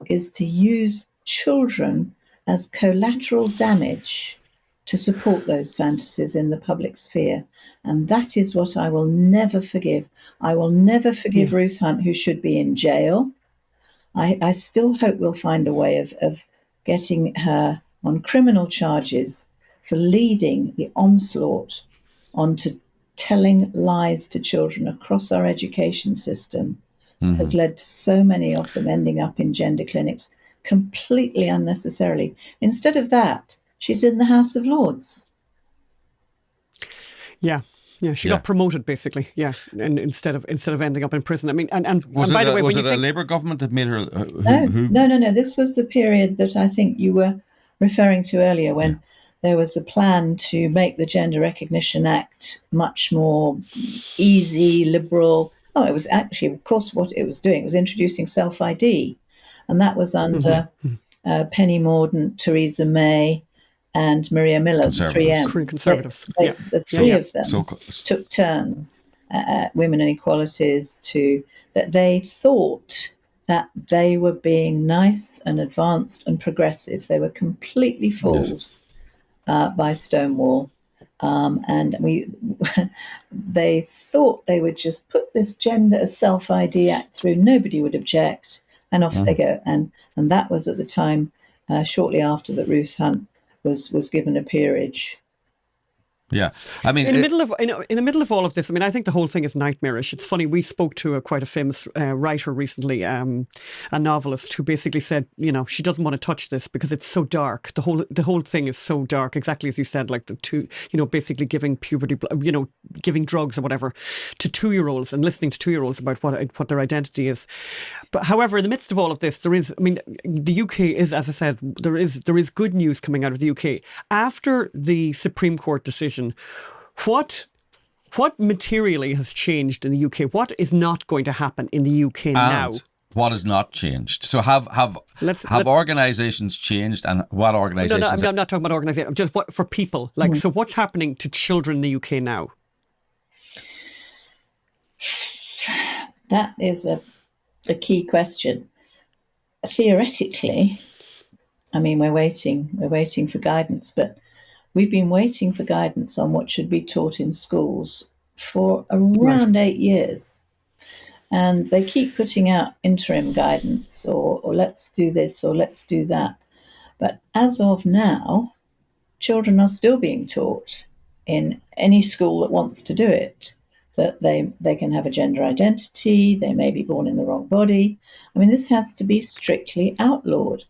is to use children as collateral damage to support those fantasies in the public sphere. And that is what I will never forgive. I will never forgive Ruth Hunt, who should be in jail. I still hope we'll find a way of getting her on criminal charges for leading the onslaught onto telling lies to children across our education system. Has led to so many of them ending up in gender clinics completely unnecessarily. Instead of that, she's in the House of Lords. Yeah. Yeah, she got promoted basically. Yeah, and instead of ending up in prison. I mean, and by the way, was it a Labour government that made her? No. This was the period that I think you were referring to earlier, when there was a plan to make the Gender Recognition Act much more easy, liberal. Oh, it was actually, of course, what it was doing was introducing self-ID, and that was under Penny Mordaunt, Theresa May, and Maria Miller, the three M's. Conservatives. The three of them took turns at Women and Equalities that they thought that they were being nice and advanced and progressive. They were completely fooled by Stonewall. And they thought they would just put this gender self-ID act through, nobody would object, and off they go. And that was at the time, shortly after that Ruth Hunt was given a peerage. Yeah, I mean, in the middle of all of this, I mean, I think the whole thing is nightmarish. It's funny. We spoke to quite a famous writer recently, a novelist, who basically said, she doesn't want to touch this because it's so dark. The whole thing is so dark. Exactly as you said, like basically giving puberty, giving drugs or whatever to 2-year-olds and listening to 2-year-olds about what their identity is. But however, in the midst of all of this, the UK is, as I said, there is good news coming out of the UK after the Supreme Court decision. What materially has changed in the UK? What is not going to happen in the UK now? What has not changed? So have organisations changed, and what organisations? No, I'm not talking about organisations. Just for people. So what's happening to children in the UK now? That is a key question. Theoretically, I mean, we're waiting for guidance, but we've been waiting for guidance on what should be taught in schools for around 8 years. And they keep putting out interim guidance or let's do this or let's do that. But as of now, children are still being taught in any school that wants to do it that they can have a gender identity, they may be born in the wrong body. I mean, this has to be strictly outlawed.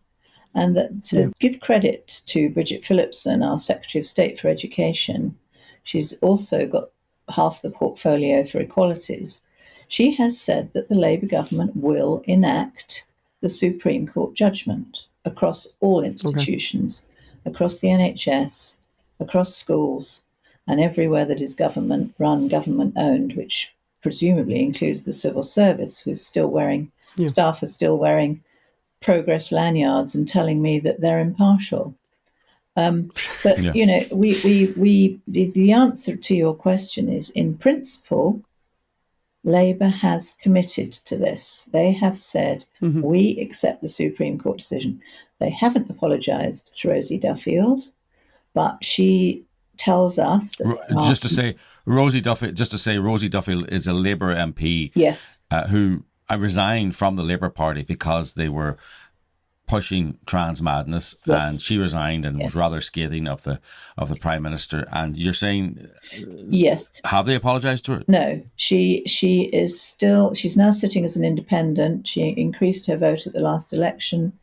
And that to give credit to Bridget Phillipson, our Secretary of State for Education, she's also got half the portfolio for equalities. She has said that the Labour government will enact the Supreme Court judgment across all institutions, across the NHS, across schools, and everywhere that is government run, government owned, which presumably includes the civil service, who's still wearing, staff are still wearing progress lanyards and telling me that they're impartial. But you know, the answer to your question is, in principle, Labour has committed to this. They have said, we accept the Supreme Court decision. They haven't apologised to Rosie Duffield, but she tells us that just to say Rosie Duffield is a Labour MP, who resigned from the Labour Party because they were pushing trans madness, and she resigned and was rather scathing of the Prime Minister. And you're saying, have they apologised to her? No, she is still. She's now sitting as an independent. She increased her vote at the last election.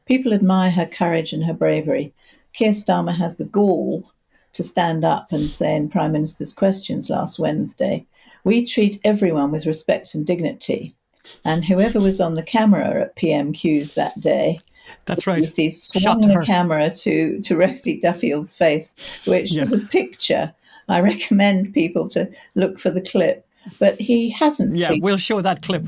People admire her courage and her bravery. Keir Starmer has the gall to stand up and say in Prime Minister's questions last Wednesday, "We treat everyone with respect and dignity." And whoever was on the camera at PMQs that day, that's right, you see swung the camera to Rosie Duffield's face, which was a picture. I recommend people to look for the clip. But he hasn't. Yeah, we'll show that clip.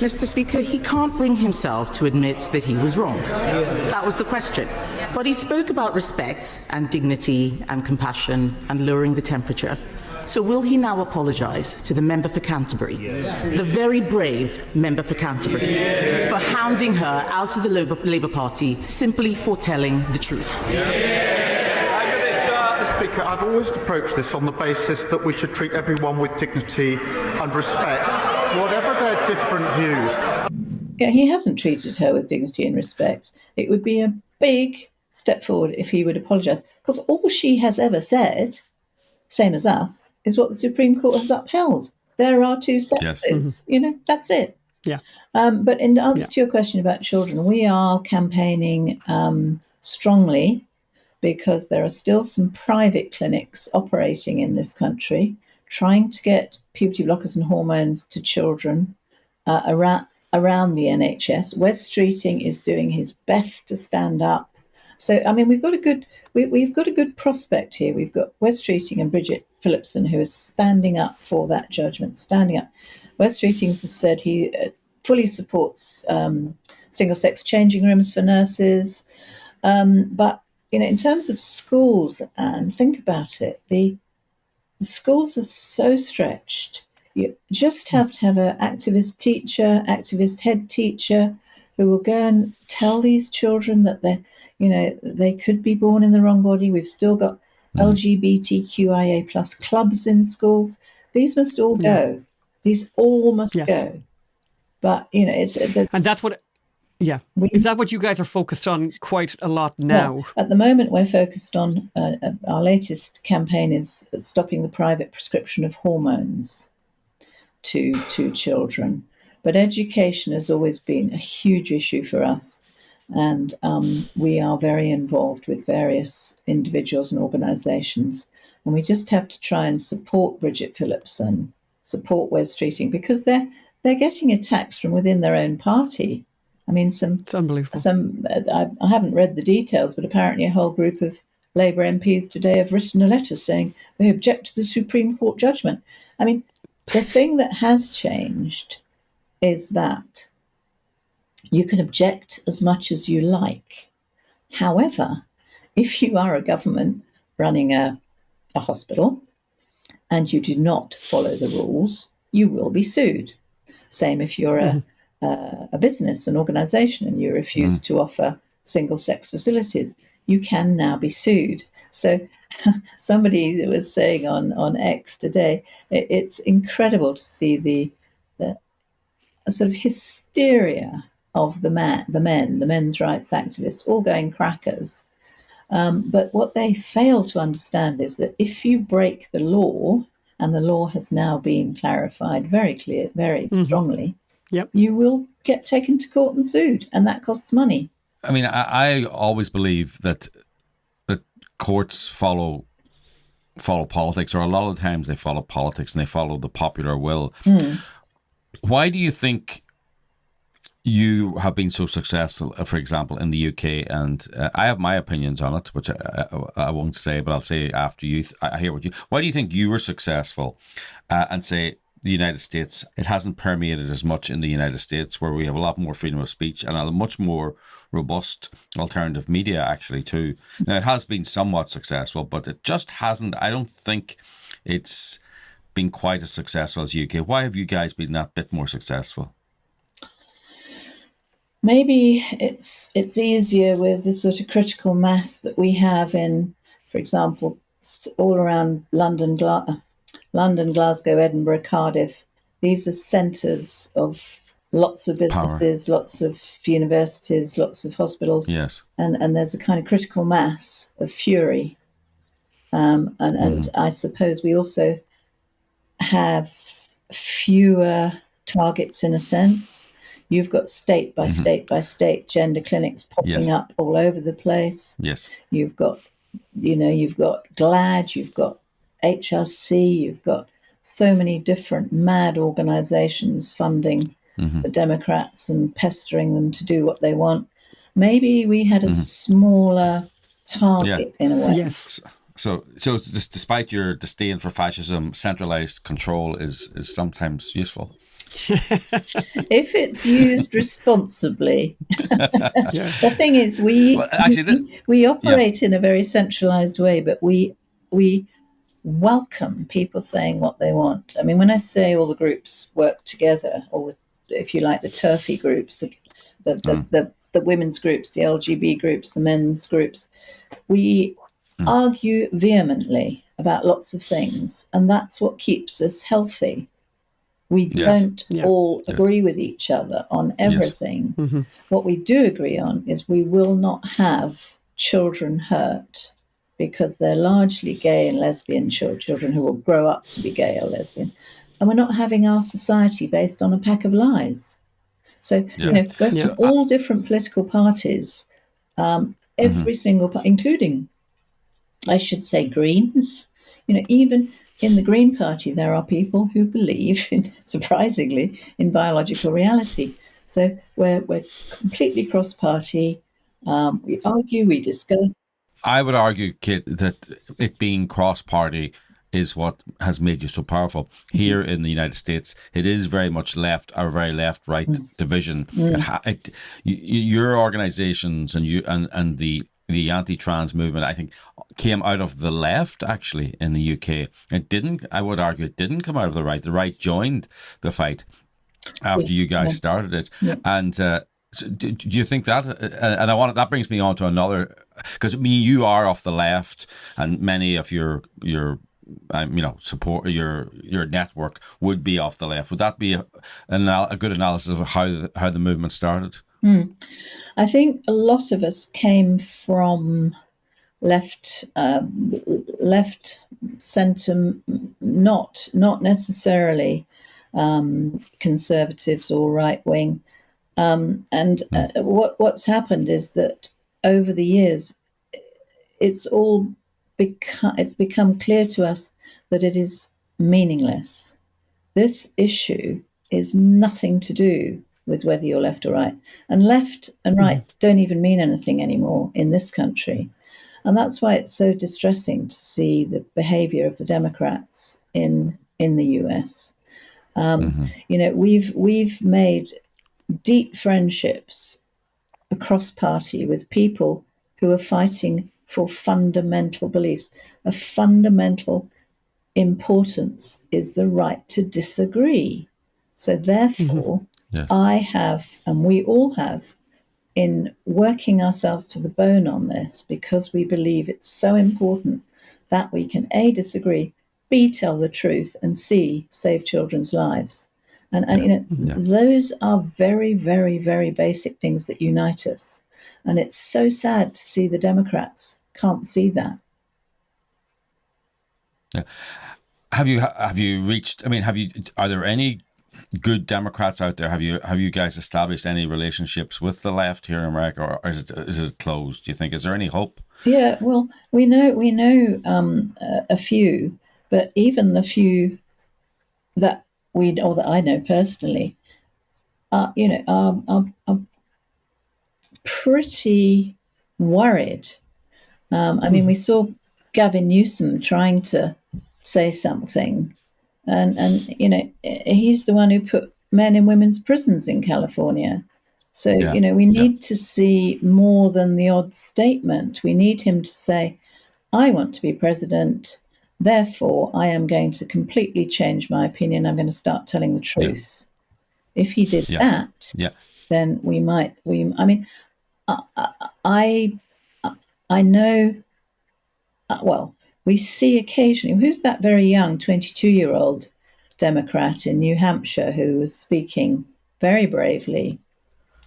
Mr. Speaker, he can't bring himself to admit that he was wrong. That was the question. But he spoke about respect and dignity and compassion and lowering the temperature. So will he now apologise to the member for Canterbury, the very brave member for Canterbury, for hounding her out of the Labour Party simply for telling the truth? Mr. Speaker, I've always approached this on the basis that we should treat everyone with dignity and respect, whatever their different views. Yeah, he hasn't treated her with dignity and respect. It would be a big step forward if he would apologise, because all she has ever said, same as us, is what the Supreme Court has upheld. There are two sexes. You know, that's it. Yeah. But in answer to your question about children, we are campaigning strongly, because there are still some private clinics operating in this country trying to get puberty blockers and hormones to children around the NHS. Wes Streeting is doing his best to stand up. So, I mean, we've got a good prospect here. We've got Wes Streeting and Bridget Phillipson, who is standing up for that judgment, standing up. Wes Streeting has said he fully supports single-sex changing rooms for nurses. But, you know, in terms of schools, and think about it, the schools are so stretched. You just have to have an activist teacher, activist head teacher, who will go and tell these children that they could be born in the wrong body. We've still got LGBTQIA plus clubs in schools. These must all go. These all must go. But, you know, and that's what... Yeah. Is that what you guys are focused on quite a lot now? Well, at the moment, we're focused on, our latest campaign is stopping the private prescription of hormones to children. But education has always been a huge issue for us. And we are very involved with various individuals and organisations. And we just have to try and support Bridget Phillipson, support Wes Streeting, because they're getting attacks from within their own party. I mean, it's unbelievable. I haven't read the details, but apparently a whole group of Labour MPs today have written a letter saying they object to the Supreme Court judgment. I mean, the thing that has changed is that you can object as much as you like. However, if you are a government running a hospital and you do not follow the rules, you will be sued. Same if you're a business, an organisation, and you refuse to offer single-sex facilities, you can now be sued. So somebody was saying on X today, it's incredible to see the sort of hysteria of the men's rights activists, all going crackers. But what they fail to understand is that if you break the law, and the law has now been clarified very strongly, you will get taken to court and sued, and that costs money. I mean, I always believe that courts follow politics, or a lot of the times they follow politics and they follow the popular will. Why do you think you have been so successful, for example, in the UK? And I have my opinions on it, which I won't say, but I'll say after you. I hear what you. Why do you think you were successful, and say the United States? It hasn't permeated as much in the United States, where we have a lot more freedom of speech and a much more robust alternative media, actually, too. Now, it has been somewhat successful, but it just hasn't. I don't think it's been quite as successful as UK. Why have you guys been that bit more successful? Maybe it's easier with the sort of critical mass that we have in, for example, all around London, Glasgow, Edinburgh, Cardiff. These are centres of lots of businesses, lots of universities, lots of hospitals. Yes. And there's a kind of critical mass of fury. And I suppose we also have fewer targets in a sense. You've got state by state by state gender clinics popping up all over the place. Yes. You've got GLAD, you've got HRC, you've got so many different mad organisations funding the Democrats and pestering them to do what they want. Maybe we had a smaller target in a way. Yes. So despite your disdain for fascism, centralised control is sometimes useful. If it's used responsibly. The thing is, we operate in a very centralised way, but we welcome people saying what they want. I mean, when I say all the groups work together, or if you like, the turfy groups, the women's groups, the LGB groups, the men's groups, we argue vehemently about lots of things, and that's what keeps us healthy. We don't all agree with each other on everything. What we do agree on is we will not have children hurt because they're largely gay and lesbian children who will grow up to be gay or lesbian. And we're not having our society based on a pack of lies. So, go from all different political parties, every single party, including, I should say, Greens, even in the Green Party, there are people who believe, surprisingly, in biological reality. So we're completely cross-party. We argue, we discuss. I would argue, Kate, that it being cross-party is what has made you so powerful. Here in the United States, it is very much very left-right division. Your organisations and the anti-trans movement, I think, came out of the left, actually, in the UK. I would argue it didn't come out of the right. The right joined the fight after you guys started it. And so do you think that, and that brings me on to another, because you are off the left, and many of your support, your network would be off the left. Would that be a good analysis of how the movement started? I think a lot of us came from left centre, not necessarily conservatives or right wing. What's happened is that over the years, it's become clear to us that it is meaningless. This issue is nothing to do with whether you're left or right. And left and right don't even mean anything anymore in this country. And that's why it's so distressing to see the behaviour of the Democrats in the US. We've made deep friendships across party with people who are fighting for fundamental beliefs. A fundamental importance is the right to disagree. So therefore, I have, and we all have, in working ourselves to the bone on this, because we believe it's so important that we can A, disagree, B, tell the truth, and C, save children's lives. And you know, those are very, very, very basic things that unite us. And it's so sad to see the Democrats can't see that. Yeah. Have you reached? I mean, are there any good Democrats out there? Have you guys established any relationships with the left here in America, or is it closed? Do you think? Is there any hope? Yeah, well, we know a few, but even the few that that I know personally, are pretty worried. I mean, we saw Gavin Newsom trying to say something, and he's the one who put men in women's prisons in California. So we need to see more than the odd statement. We need him to say, "I want to be president. Therefore, I am going to completely change my opinion. I'm going to start telling the truth." If he did that, then we might. I mean, I know. Well, we see occasionally. Who's that very young 22-year-old Democrat in New Hampshire who was speaking very bravely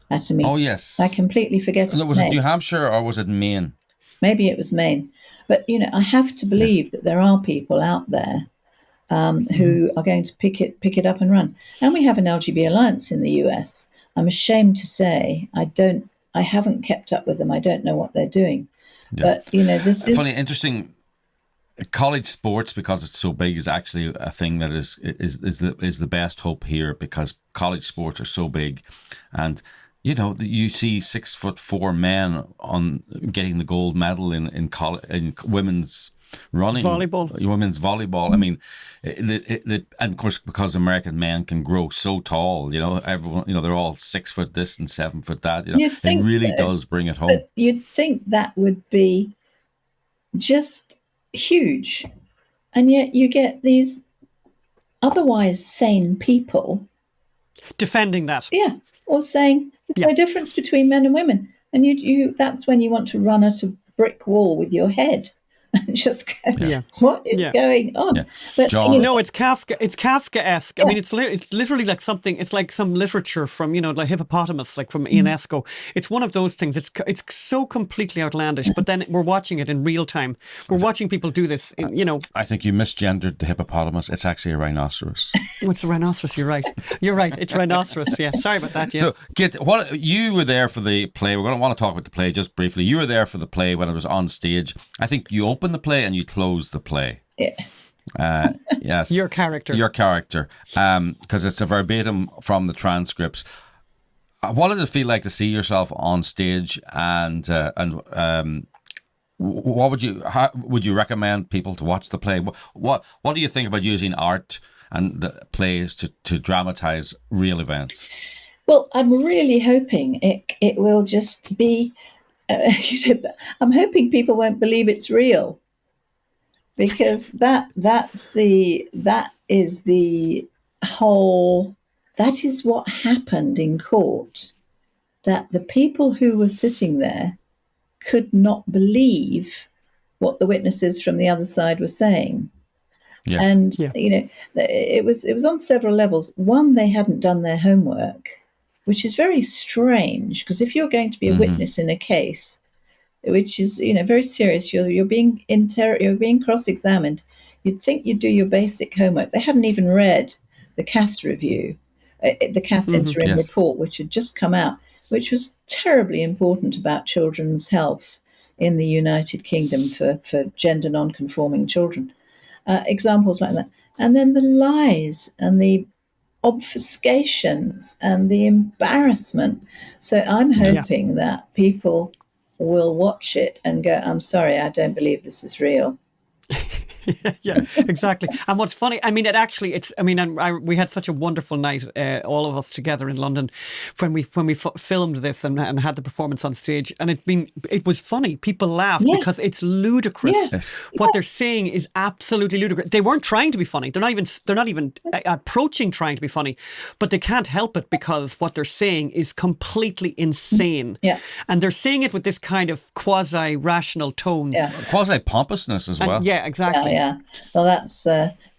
at a meeting? Oh yes, I completely forget. Was it New Hampshire or was it Maine? Maybe it was Maine. But I have to believe that there are people out there who are going to pick it up and run. And we have an LGB Alliance in the US. I'm ashamed to say I haven't kept up with them. I don't know what they're doing. Yeah. But this is funny, interesting. College sports, because it's so big, is actually a thing that is the best hope here, because college sports are so big, and you see 6'4" men on getting the gold medal in women's running, women's volleyball. I mean, and of course, because American men can grow so tall, everyone, they're all 6 foot this and 7 foot that. It really does bring it home. But you'd think that would be just huge, and yet you get these otherwise sane people defending that. Yeah, or saying there's no difference between men and women, and you that's when you want to run at a brick wall with your head and just go, what is going on? Yeah. But John, no, it's Kafkaesque. I mean, it's literally like something. It's like some literature from like hippopotamus, like from Ionesco. It's one of those things. It's so completely outlandish. But then we're watching it in real time. We're watching people do this. I think you misgendered the hippopotamus. It's actually a rhinoceros. Oh, it's a rhinoceros. You're right. You're right. It's rhinoceros. Yeah. Sorry about that. Yeah. So, you were there for the play. We're going to want to talk about the play just briefly. You were there for the play when it was on stage. I think you opened the play and you closed the play. Yeah. Yes. Your character. Because it's a verbatim from the transcripts. What did it feel like to see yourself on stage, and what would you recommend people to watch the play? What do you think about using art and the plays to dramatize real events? Well, I'm really hoping it will just be. I'm hoping people won't believe it's real, because that is what happened in court. That the people who were sitting there could not believe what the witnesses from the other side were saying. Yes. And it was on several levels. One, they hadn't done their homework, which is very strange, because if you're going to be a witness in a case, which is very serious, you're being cross-examined, you'd think you'd do your basic homework. They hadn't even read the CAS review, the CAS interim report, which had just come out, which was terribly important about children's health in the United Kingdom for gender non-conforming children. Examples like that. And then the lies and the obfuscations and the embarrassment. So I'm hoping that people will watch it and go, I'm sorry, I don't believe this is real. Yeah, exactly. And what's funny, I mean, we had such a wonderful night, all of us together in London, when we filmed this and had the performance on stage. And it was funny. People laughed because it's ludicrous. Yes. What they're saying is absolutely ludicrous. They weren't trying to be funny. They're not even approaching trying to be funny, but they can't help it because what they're saying is completely insane. Yeah. And they're saying it with this kind of quasi-rational tone. Yeah. Quasi-pompousness as well. Yeah, exactly. Yeah. Well, that's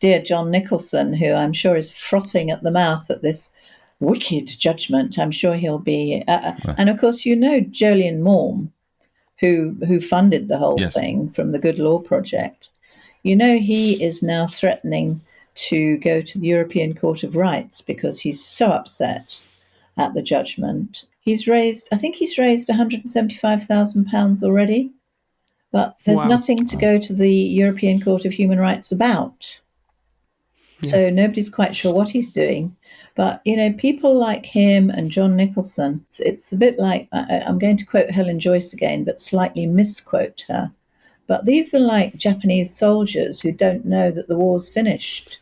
dear John Nicholson, who I'm sure is frothing at the mouth at this wicked judgment. I'm sure he'll be. And of course, Jolyon Maugham, who funded the whole Yes. thing from the Good Law Project. He is now threatening to go to the European Court of Rights because he's so upset at the judgment. I think he's raised £175,000 already, but there's Wow. nothing to go to the European Court of Human Rights about. Yeah. So nobody's quite sure what he's doing. But, people like him and John Nicholson, it's a bit like, I'm going to quote Helen Joyce again, but slightly misquote her. But these are like Japanese soldiers who don't know that the war's finished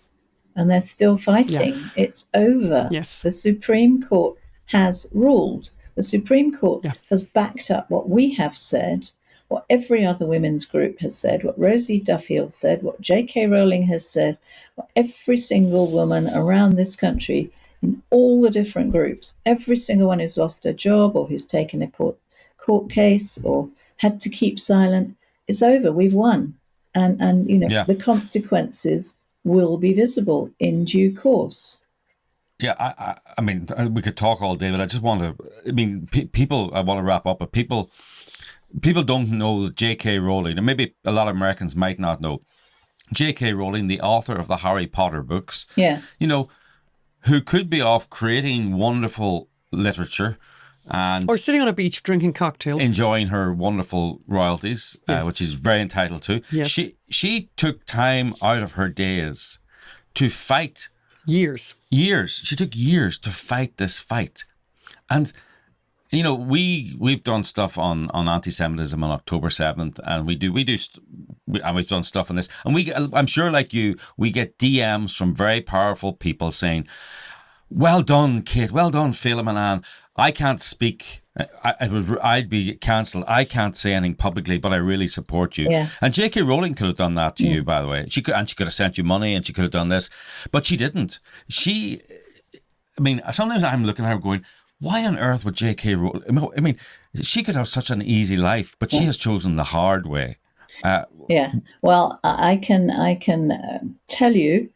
and they're still fighting. Yeah. It's over. Yes. The Supreme Court has ruled. The Supreme Court Yeah. has backed up what we have said, what every other women's group has said, what Rosie Duffield said, what J.K. Rowling has said, what every single woman around this country in all the different groups, every single one who's lost her job or who's taken a court case or had to keep silent. It's over. We've won. And the consequences will be visible in due course. Yeah, I mean, we could talk all day, but I just want to, people, I want to wrap up, but people don't know that J.K. Rowling, and maybe a lot of Americans might not know, J.K. Rowling, the author of the Harry Potter books, yes, who could be off creating wonderful literature and or sitting on a beach drinking cocktails, enjoying her wonderful royalties, Yes. which she's very entitled to. Yes. She took time out of her days to fight. years. She took years to fight this fight. And, we've done stuff on anti-Semitism on October 7th, and we've done stuff on this. And I'm sure, like you, we get DMs from very powerful people saying, well done, Kate. Well done, Phelim and Anne. I can't speak. I'd be cancelled. I can't say anything publicly, but I really support you. Yes. And J.K. Rowling could have done that to you, by the way. She could have sent you money, and she could have done this, but she didn't. Sometimes I'm looking at her going, why on earth would J.K. Rowling? She could have such an easy life, but she has chosen the hard way. Yeah. Well, I can tell you,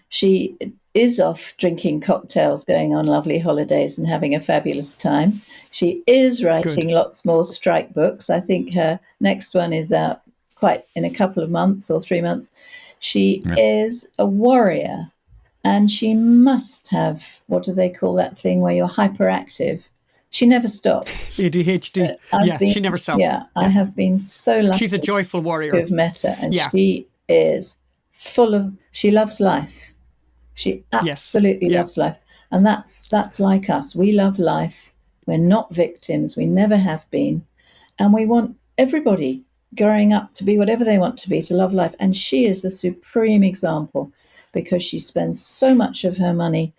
she is off drinking cocktails, going on lovely holidays and having a fabulous time. She is writing lots more strike books. I think her next one is out quite in a couple of months or 3 months. She is a warrior, and she must have, what do they call that thing where you're hyperactive? She never stops. ADHD. She never stops. Yeah, I have been so lucky. She's a joyful warrior. To have met her, and she is she loves life. She absolutely loves life. And that's like us. We love life. We're not victims. We never have been. And we want everybody growing up to be whatever they want to be, to love life. And she is a supreme example, because she spends so much of her money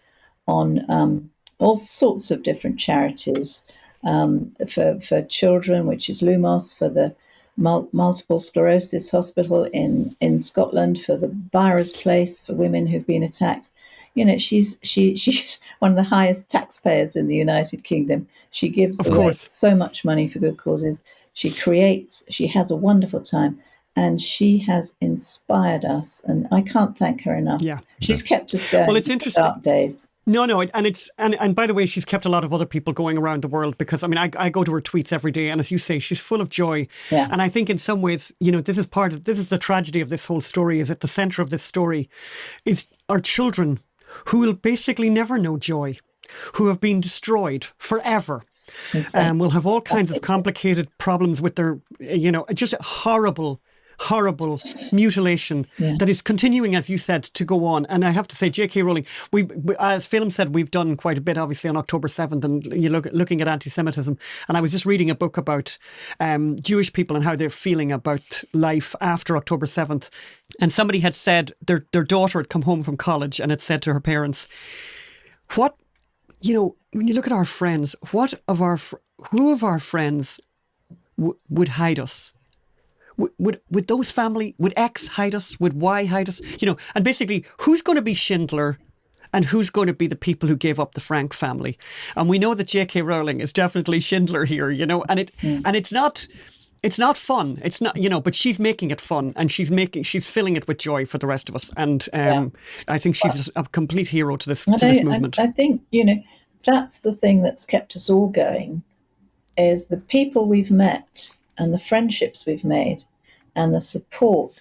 on all sorts of different charities, for children, which is Lumos, for the multiple sclerosis hospital in Scotland, for the Byra's Place for women who've been attacked. She's one of the highest taxpayers in the United Kingdom. She gives away so much money for good causes. She has a wonderful time, and she has inspired us, and I can't thank her enough. Yeah. She's kept us going. Well, it's interesting. Dark days. No, and by the way, she's kept a lot of other people going around the world, because I go to her tweets every day, and as you say, she's full of joy. Yeah. And I think in some ways, this is the tragedy of this whole story. Is at the center of this story is our children, who will basically never know joy, who have been destroyed forever. Exactly. Will have all kinds of complicated problems with their, just horrible mutilation that is continuing, as you said, to go on. And I have to say, J.K. Rowling, we as Phelim said, we've done quite a bit, obviously, on October 7th, and looking at anti-Semitism. And I was just reading a book about Jewish people and how they're feeling about life after October 7th. And somebody had said their daughter had come home from college and had said to her parents, when you look at our friends, who of our friends would hide us? Would those family, would X hide us? Would Y hide us? And basically, who's going to be Schindler and who's going to be the people who gave up the Frank family? And we know that J.K. Rowling is definitely Schindler here, and it's not, It's not fun. It's not, but she's making it fun, and she's filling it with joy for the rest of us. And I think she's a complete hero to this movement. I think, that's the thing that's kept us all going, is the people we've met and the friendships we've made and the support.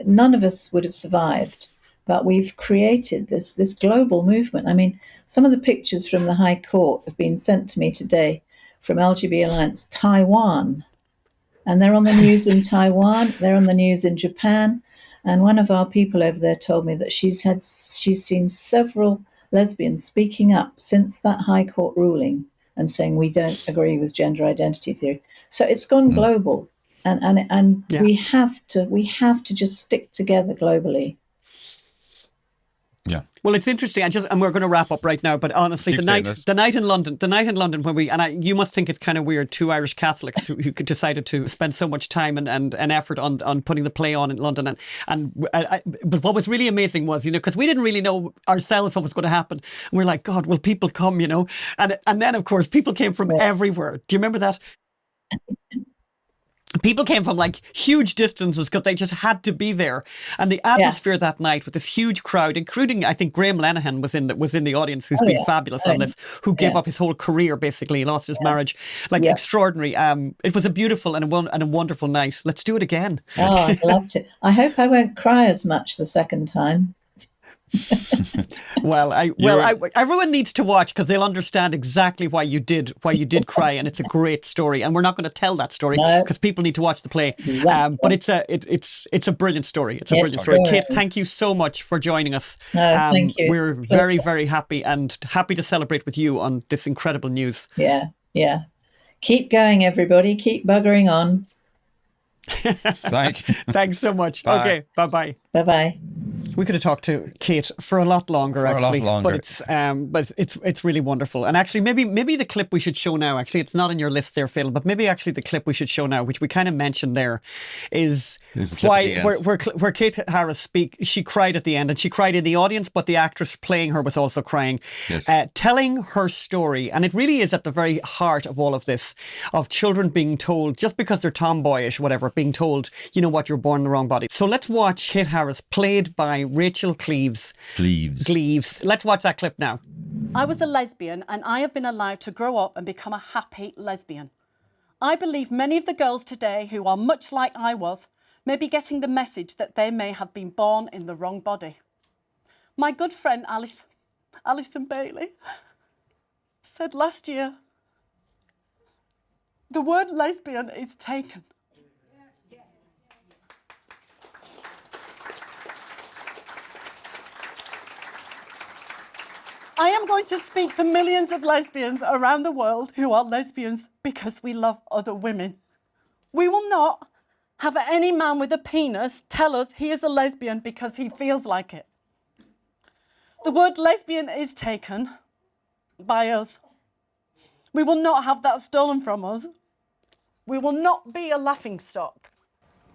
None of us would have survived, but we've created this global movement. I mean, some of the pictures from the High Court have been sent to me today from LGB Alliance Taiwan. And they're on the news in Taiwan, they're on the news in Japan. And one of our people over there told me that she's seen several lesbians speaking up since that High Court ruling and saying we don't agree with gender identity theory. So it's gone global, and we have to just stick together globally. Yeah. Well, it's interesting. And we're going to wrap up right now. But honestly, the night in London when you must think it's kind of weird, two Irish Catholics who decided to spend so much time and effort on putting the play on in London. But what was really amazing was, because we didn't really know ourselves what was going to happen. And we're like, God, will people come? And then of course people came from everywhere. Do you remember that? People came from like huge distances because they just had to be there, and the atmosphere that night with this huge crowd, including I think Graham Lenihan was in the audience, who's been fabulous on this, who gave up his whole career basically, he lost his marriage, extraordinary. It was a beautiful and a wonderful night. Let's do it again. Oh, I loved it. I hope I won't cry as much the second time. Everyone needs to watch because they'll understand exactly why you did cry, and it's a great story. And we're not going to tell that story because people need to watch the play. Exactly. But it's a brilliant story. It's a brilliant story. Kate, thank you so much for joining us. Thank you. We're very, very happy to celebrate with you on this incredible news. Yeah. Keep going, everybody. Keep buggering on. Thanks so much. Bye. Okay, bye-bye. Bye-bye. We could have talked to Kate for a lot longer, but it's really wonderful. And actually, maybe the clip we should show now. Actually, it's not on your list there, Phil. But maybe actually the clip we should show now, which we kind of mentioned there, is where Kate Harris speak. She cried at the end, and she cried in the audience, but the actress playing her was also crying, telling her story. And it really is at the very heart of all of this, of children being told, just because they're tomboyish, whatever, being told, you're born in the wrong body. So let's watch Kate Harris, played by Rachel Cleves. Let's watch that clip now. I was a lesbian, and I have been allowed to grow up and become a happy lesbian. I believe many of the girls today who are much like I was may be getting the message that they may have been born in the wrong body. My good friend Alison Bailey said last year, the word lesbian is taken. I am going to speak for millions of lesbians around the world who are lesbians because we love other women. We will not have any man with a penis tell us he is a lesbian because he feels like it. The word lesbian is taken by us. We will not have that stolen from us. We will not be a laughingstock.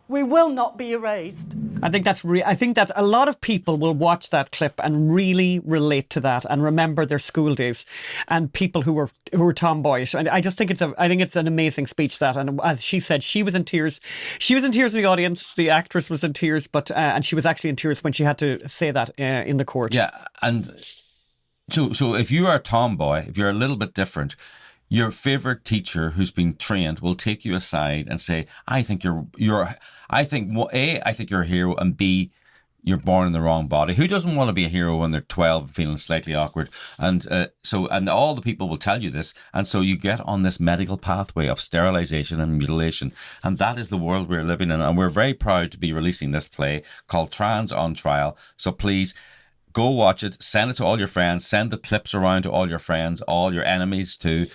We will not be erased. I think that a lot of people will watch that clip and really relate to that and remember their school days and people who were tomboyish. And I just think it's an amazing speech, that. And as she said, she was in tears. She was in tears in the audience. The actress was in tears, and she was actually in tears when she had to say that in the court. Yeah, and so if you are a tomboy, if you're a little bit different, your favorite teacher who's been trained will take you aside and say, I think I think you're a hero, and B, you're born in the wrong body. Who doesn't want to be a hero when they're 12 and feeling slightly awkward? And and all the people will tell you this. And so you get on this medical pathway of sterilization and mutilation. And that is the world we're living in. And we're very proud to be releasing this play called Trans on Trial. So please, go watch it, send it to all your friends, send the clips around to all your friends, all your enemies too.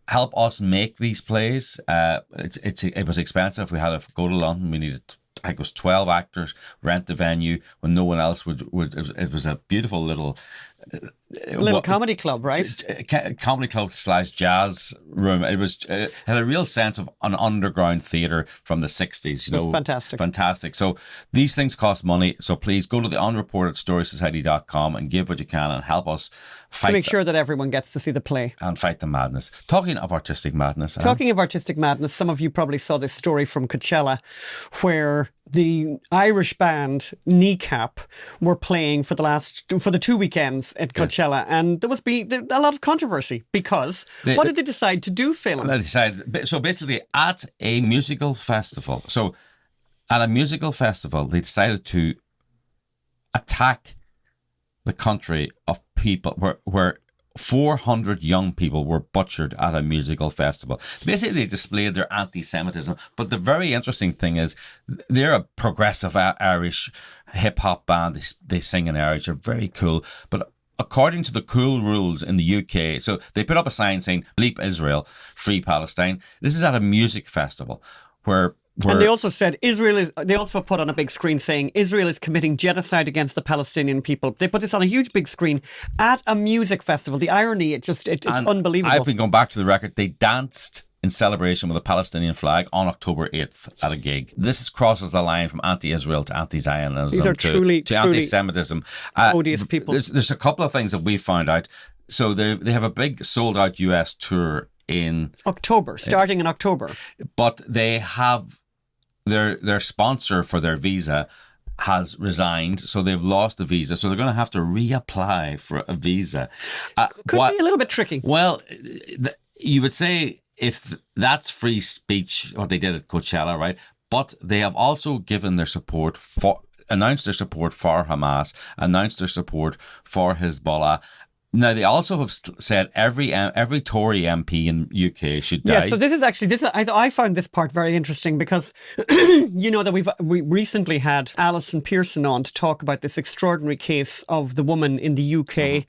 Help us make these plays. It was expensive. We had to go to London. We needed, I think it was 12 actors, rent the venue when no one else would. It was a beautiful little Little comedy club, right? Comedy club / jazz room. It was had a real sense of an underground theatre from the 60s. You know, fantastic. Fantastic. So these things cost money. So please go to the unreportedstorysociety.com and give what you can and help us fight to make sure that everyone gets to see the play and fight the madness. Talking of artistic madness. Talking of artistic madness, some of you probably saw this story from Coachella, where the Irish band Kneecap were playing for the 2 weekends at Coachella, and there was a lot of controversy because what did they decide to do, Phelan? They decided, so basically at a musical festival, they decided to attack the country of people where 400 young people were butchered at a musical festival. Basically, they displayed their anti-Semitism. But the very interesting thing is they're a progressive Irish hip-hop band. They sing in Irish. They're very cool. But according to the cool rules in the UK, so they put up a sign saying, "Bleep Israel, Free Palestine." This is at a music festival where... And they also said they also put on a big screen saying Israel is committing genocide against the Palestinian people. They put this on a huge big screen at a music festival. The irony, it's unbelievable. I've been going back to the record. They danced in celebration with a Palestinian flag on October 8th at a gig. This crosses the line from anti-Israel to anti-Zionism. These are truly anti-Semitism. Odious people. There's a couple of things that we found out. So they have a big sold-out US tour in October, starting in October. But they have their sponsor for their visa has resigned, so they've lost the visa, so they're going to have to reapply for a visa. Could be a little bit tricky. Well, you would say if that's free speech, what they did at Coachella, right? But they have also given their support announced their support for Hamas, announced their support for Hezbollah. Now, they also have said every Tory MP in UK should die. Yes, so this is I found this part very interesting because you know that we recently had Alison Pearson on to talk about this extraordinary case of the woman in the UK,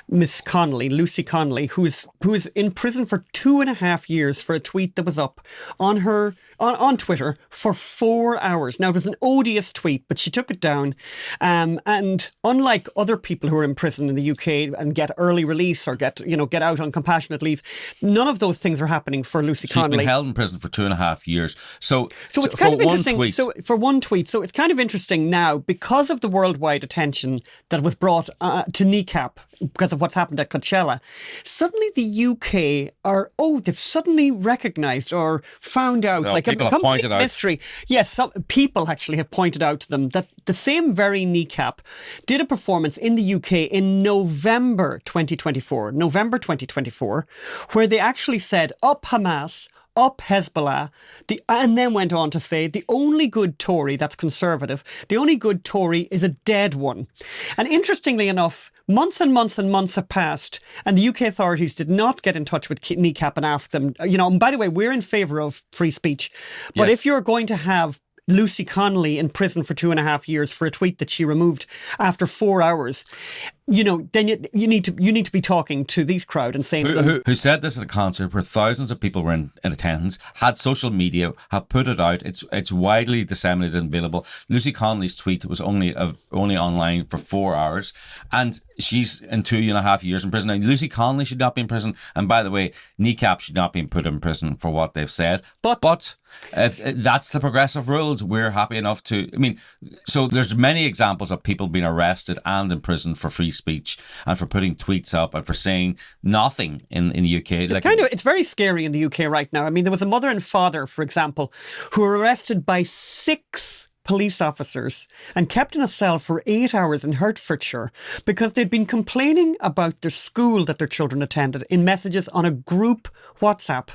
Miss Connolly, Lucy Connolly, who is in prison for 2.5 years for a tweet that was up on her on Twitter for 4 hours. Now, it was an odious tweet, but she took it down. And unlike other people who are in prison in the UK and get early release or get out on compassionate leave, none of those things are happening for Lucy Connolly. She's been held in prison for 2.5 years. So it's kind of interesting. So for one tweet, so it's kind of interesting now because of the worldwide attention that was brought to Kneecap because of what's happened at Coachella. Suddenly the UK they've suddenly recognised or found out, like a complete mystery. Yes, some people actually have pointed out to them that the same very Kneecap did a performance in the UK in November 2024, where they actually said, "Up Hamas, up Hezbollah," and then went on to say the only good Tory that's conservative, the only good Tory is a dead one. And interestingly enough, months and months and months have passed and the UK authorities did not get in touch with Kneecap and ask them, and by the way, we're in favour of free speech, but yes, if you're going to have Lucy Connolly in prison for 2.5 years for a tweet that she removed after 4 hours, then you need to be talking to these crowd and saying who said this at a concert where thousands of people were in attendance, had social media, have put it out. It's widely disseminated and available. Lucy Connolly's tweet was only online for 4 hours, and she's in 2.5 years in prison. Now, Lucy Connolly should not be in prison, and by the way, Kneecap should not be put in prison for what they've said. But if that's the progressive rules, we're happy enough to. So there's many examples of people being arrested and in prison for free speech and for putting tweets up and for saying nothing in the UK. It's very scary in the UK right now. There was a mother and father, for example, who were arrested by 6 police officers and kept in a cell for 8 hours in Hertfordshire because they'd been complaining about the school that their children attended in messages on a group WhatsApp.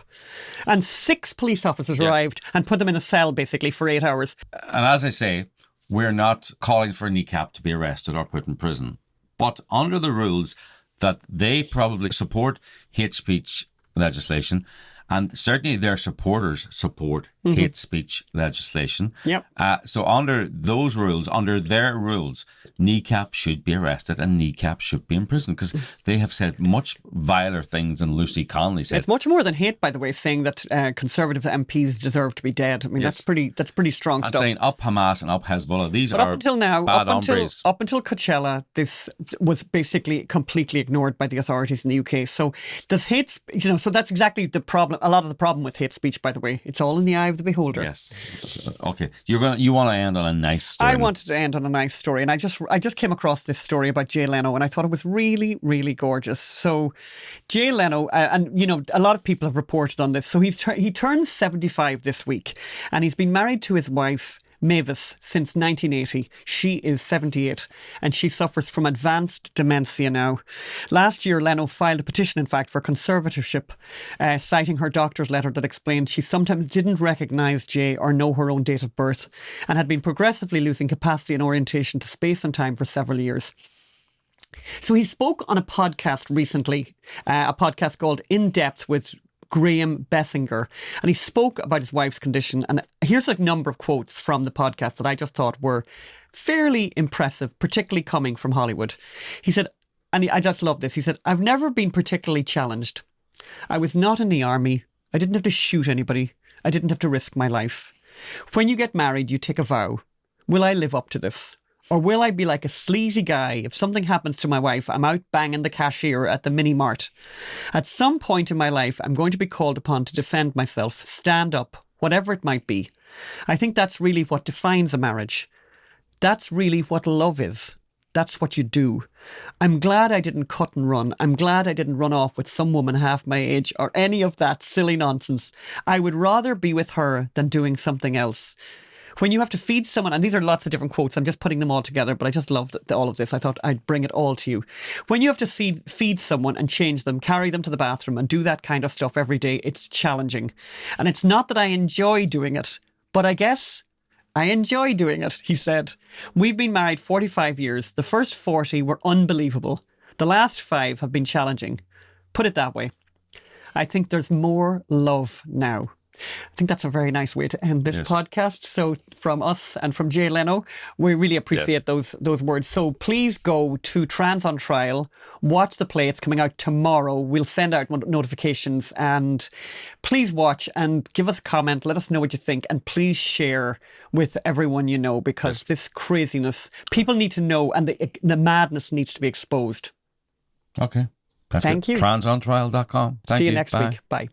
And 6 police officers arrived and put them in a cell basically for 8 hours. And as I say, we're not calling for Kneecap to be arrested or put in prison. But under the rules that they probably support hate speech legislation, and certainly their supporters support hate speech legislation. Yep. So under those rules, under their rules, kneecap should be arrested and kneecap should be in prison because they have said much viler things than Lucy Connolly said. It's much more than hate, by the way, saying that Conservative MPs deserve to be dead. I mean, that's pretty strong stuff. And saying up Hamas and up Hezbollah. These but are up until now, bad up hombres. until Coachella, this was basically completely ignored by the authorities in the UK. So does hate, so that's exactly the problem. A lot of the problem with hate speech, by the way, it's all in the eye of the beholder. Yes. Okay. You want to end on a nice story. I wanted to end on a nice story, and I just came across this story about Jay Leno, and I thought it was really, really gorgeous. So Jay Leno, and a lot of people have reported on this. So he turns 75 this week, and he's been married to his wife Mavis since 1980. She is 78 and she suffers from advanced dementia now. Last year, Leno filed a petition, in fact, for conservatorship, citing her doctor's letter that explained she sometimes didn't recognise Jay or know her own date of birth and had been progressively losing capacity and orientation to space and time for several years. So he spoke on a podcast recently, a podcast called In Depth with Graham Bessinger, and he spoke about his wife's condition. And here's a number of quotes from the podcast that I just thought were fairly impressive, particularly coming from Hollywood. He said, and I just love this, he said, "I've never been particularly challenged. I was not in the army. I didn't have to shoot anybody. I didn't have to risk my life. When you get married, you take a vow. Will I live up to this? Or will I be like a sleazy guy? If something happens to my wife, I'm out banging the cashier at the mini mart. At some point in my life, I'm going to be called upon to defend myself, stand up, whatever it might be. I think that's really what defines a marriage. That's really what love is. That's what you do. I'm glad I didn't cut and run. I'm glad I didn't run off with some woman half my age or any of that silly nonsense. I would rather be with her than doing something else. When you have to feed someone," and these are lots of different quotes, I'm just putting them all together, but I just loved all of this. I thought I'd bring it all to you. When you have to feed someone and change them, carry them to the bathroom and do that kind of stuff every day, it's challenging. And it's not that I enjoy doing it, but I guess I enjoy doing it, he said. We've been married 45 years. The first 40 were unbelievable. The last 5 have been challenging. Put it that way. I think there's more love now. I think that's a very nice way to end this podcast. So from us and from Jay Leno, we really appreciate those words. So please go to Trans on Trial, watch the play. It's coming out tomorrow. We'll send out notifications, and please watch and give us a comment. Let us know what you think, and please share with everyone you know, because this craziness, people need to know, and the madness needs to be exposed. Okay. Thank you. Transontrial.com. See you next week. Bye.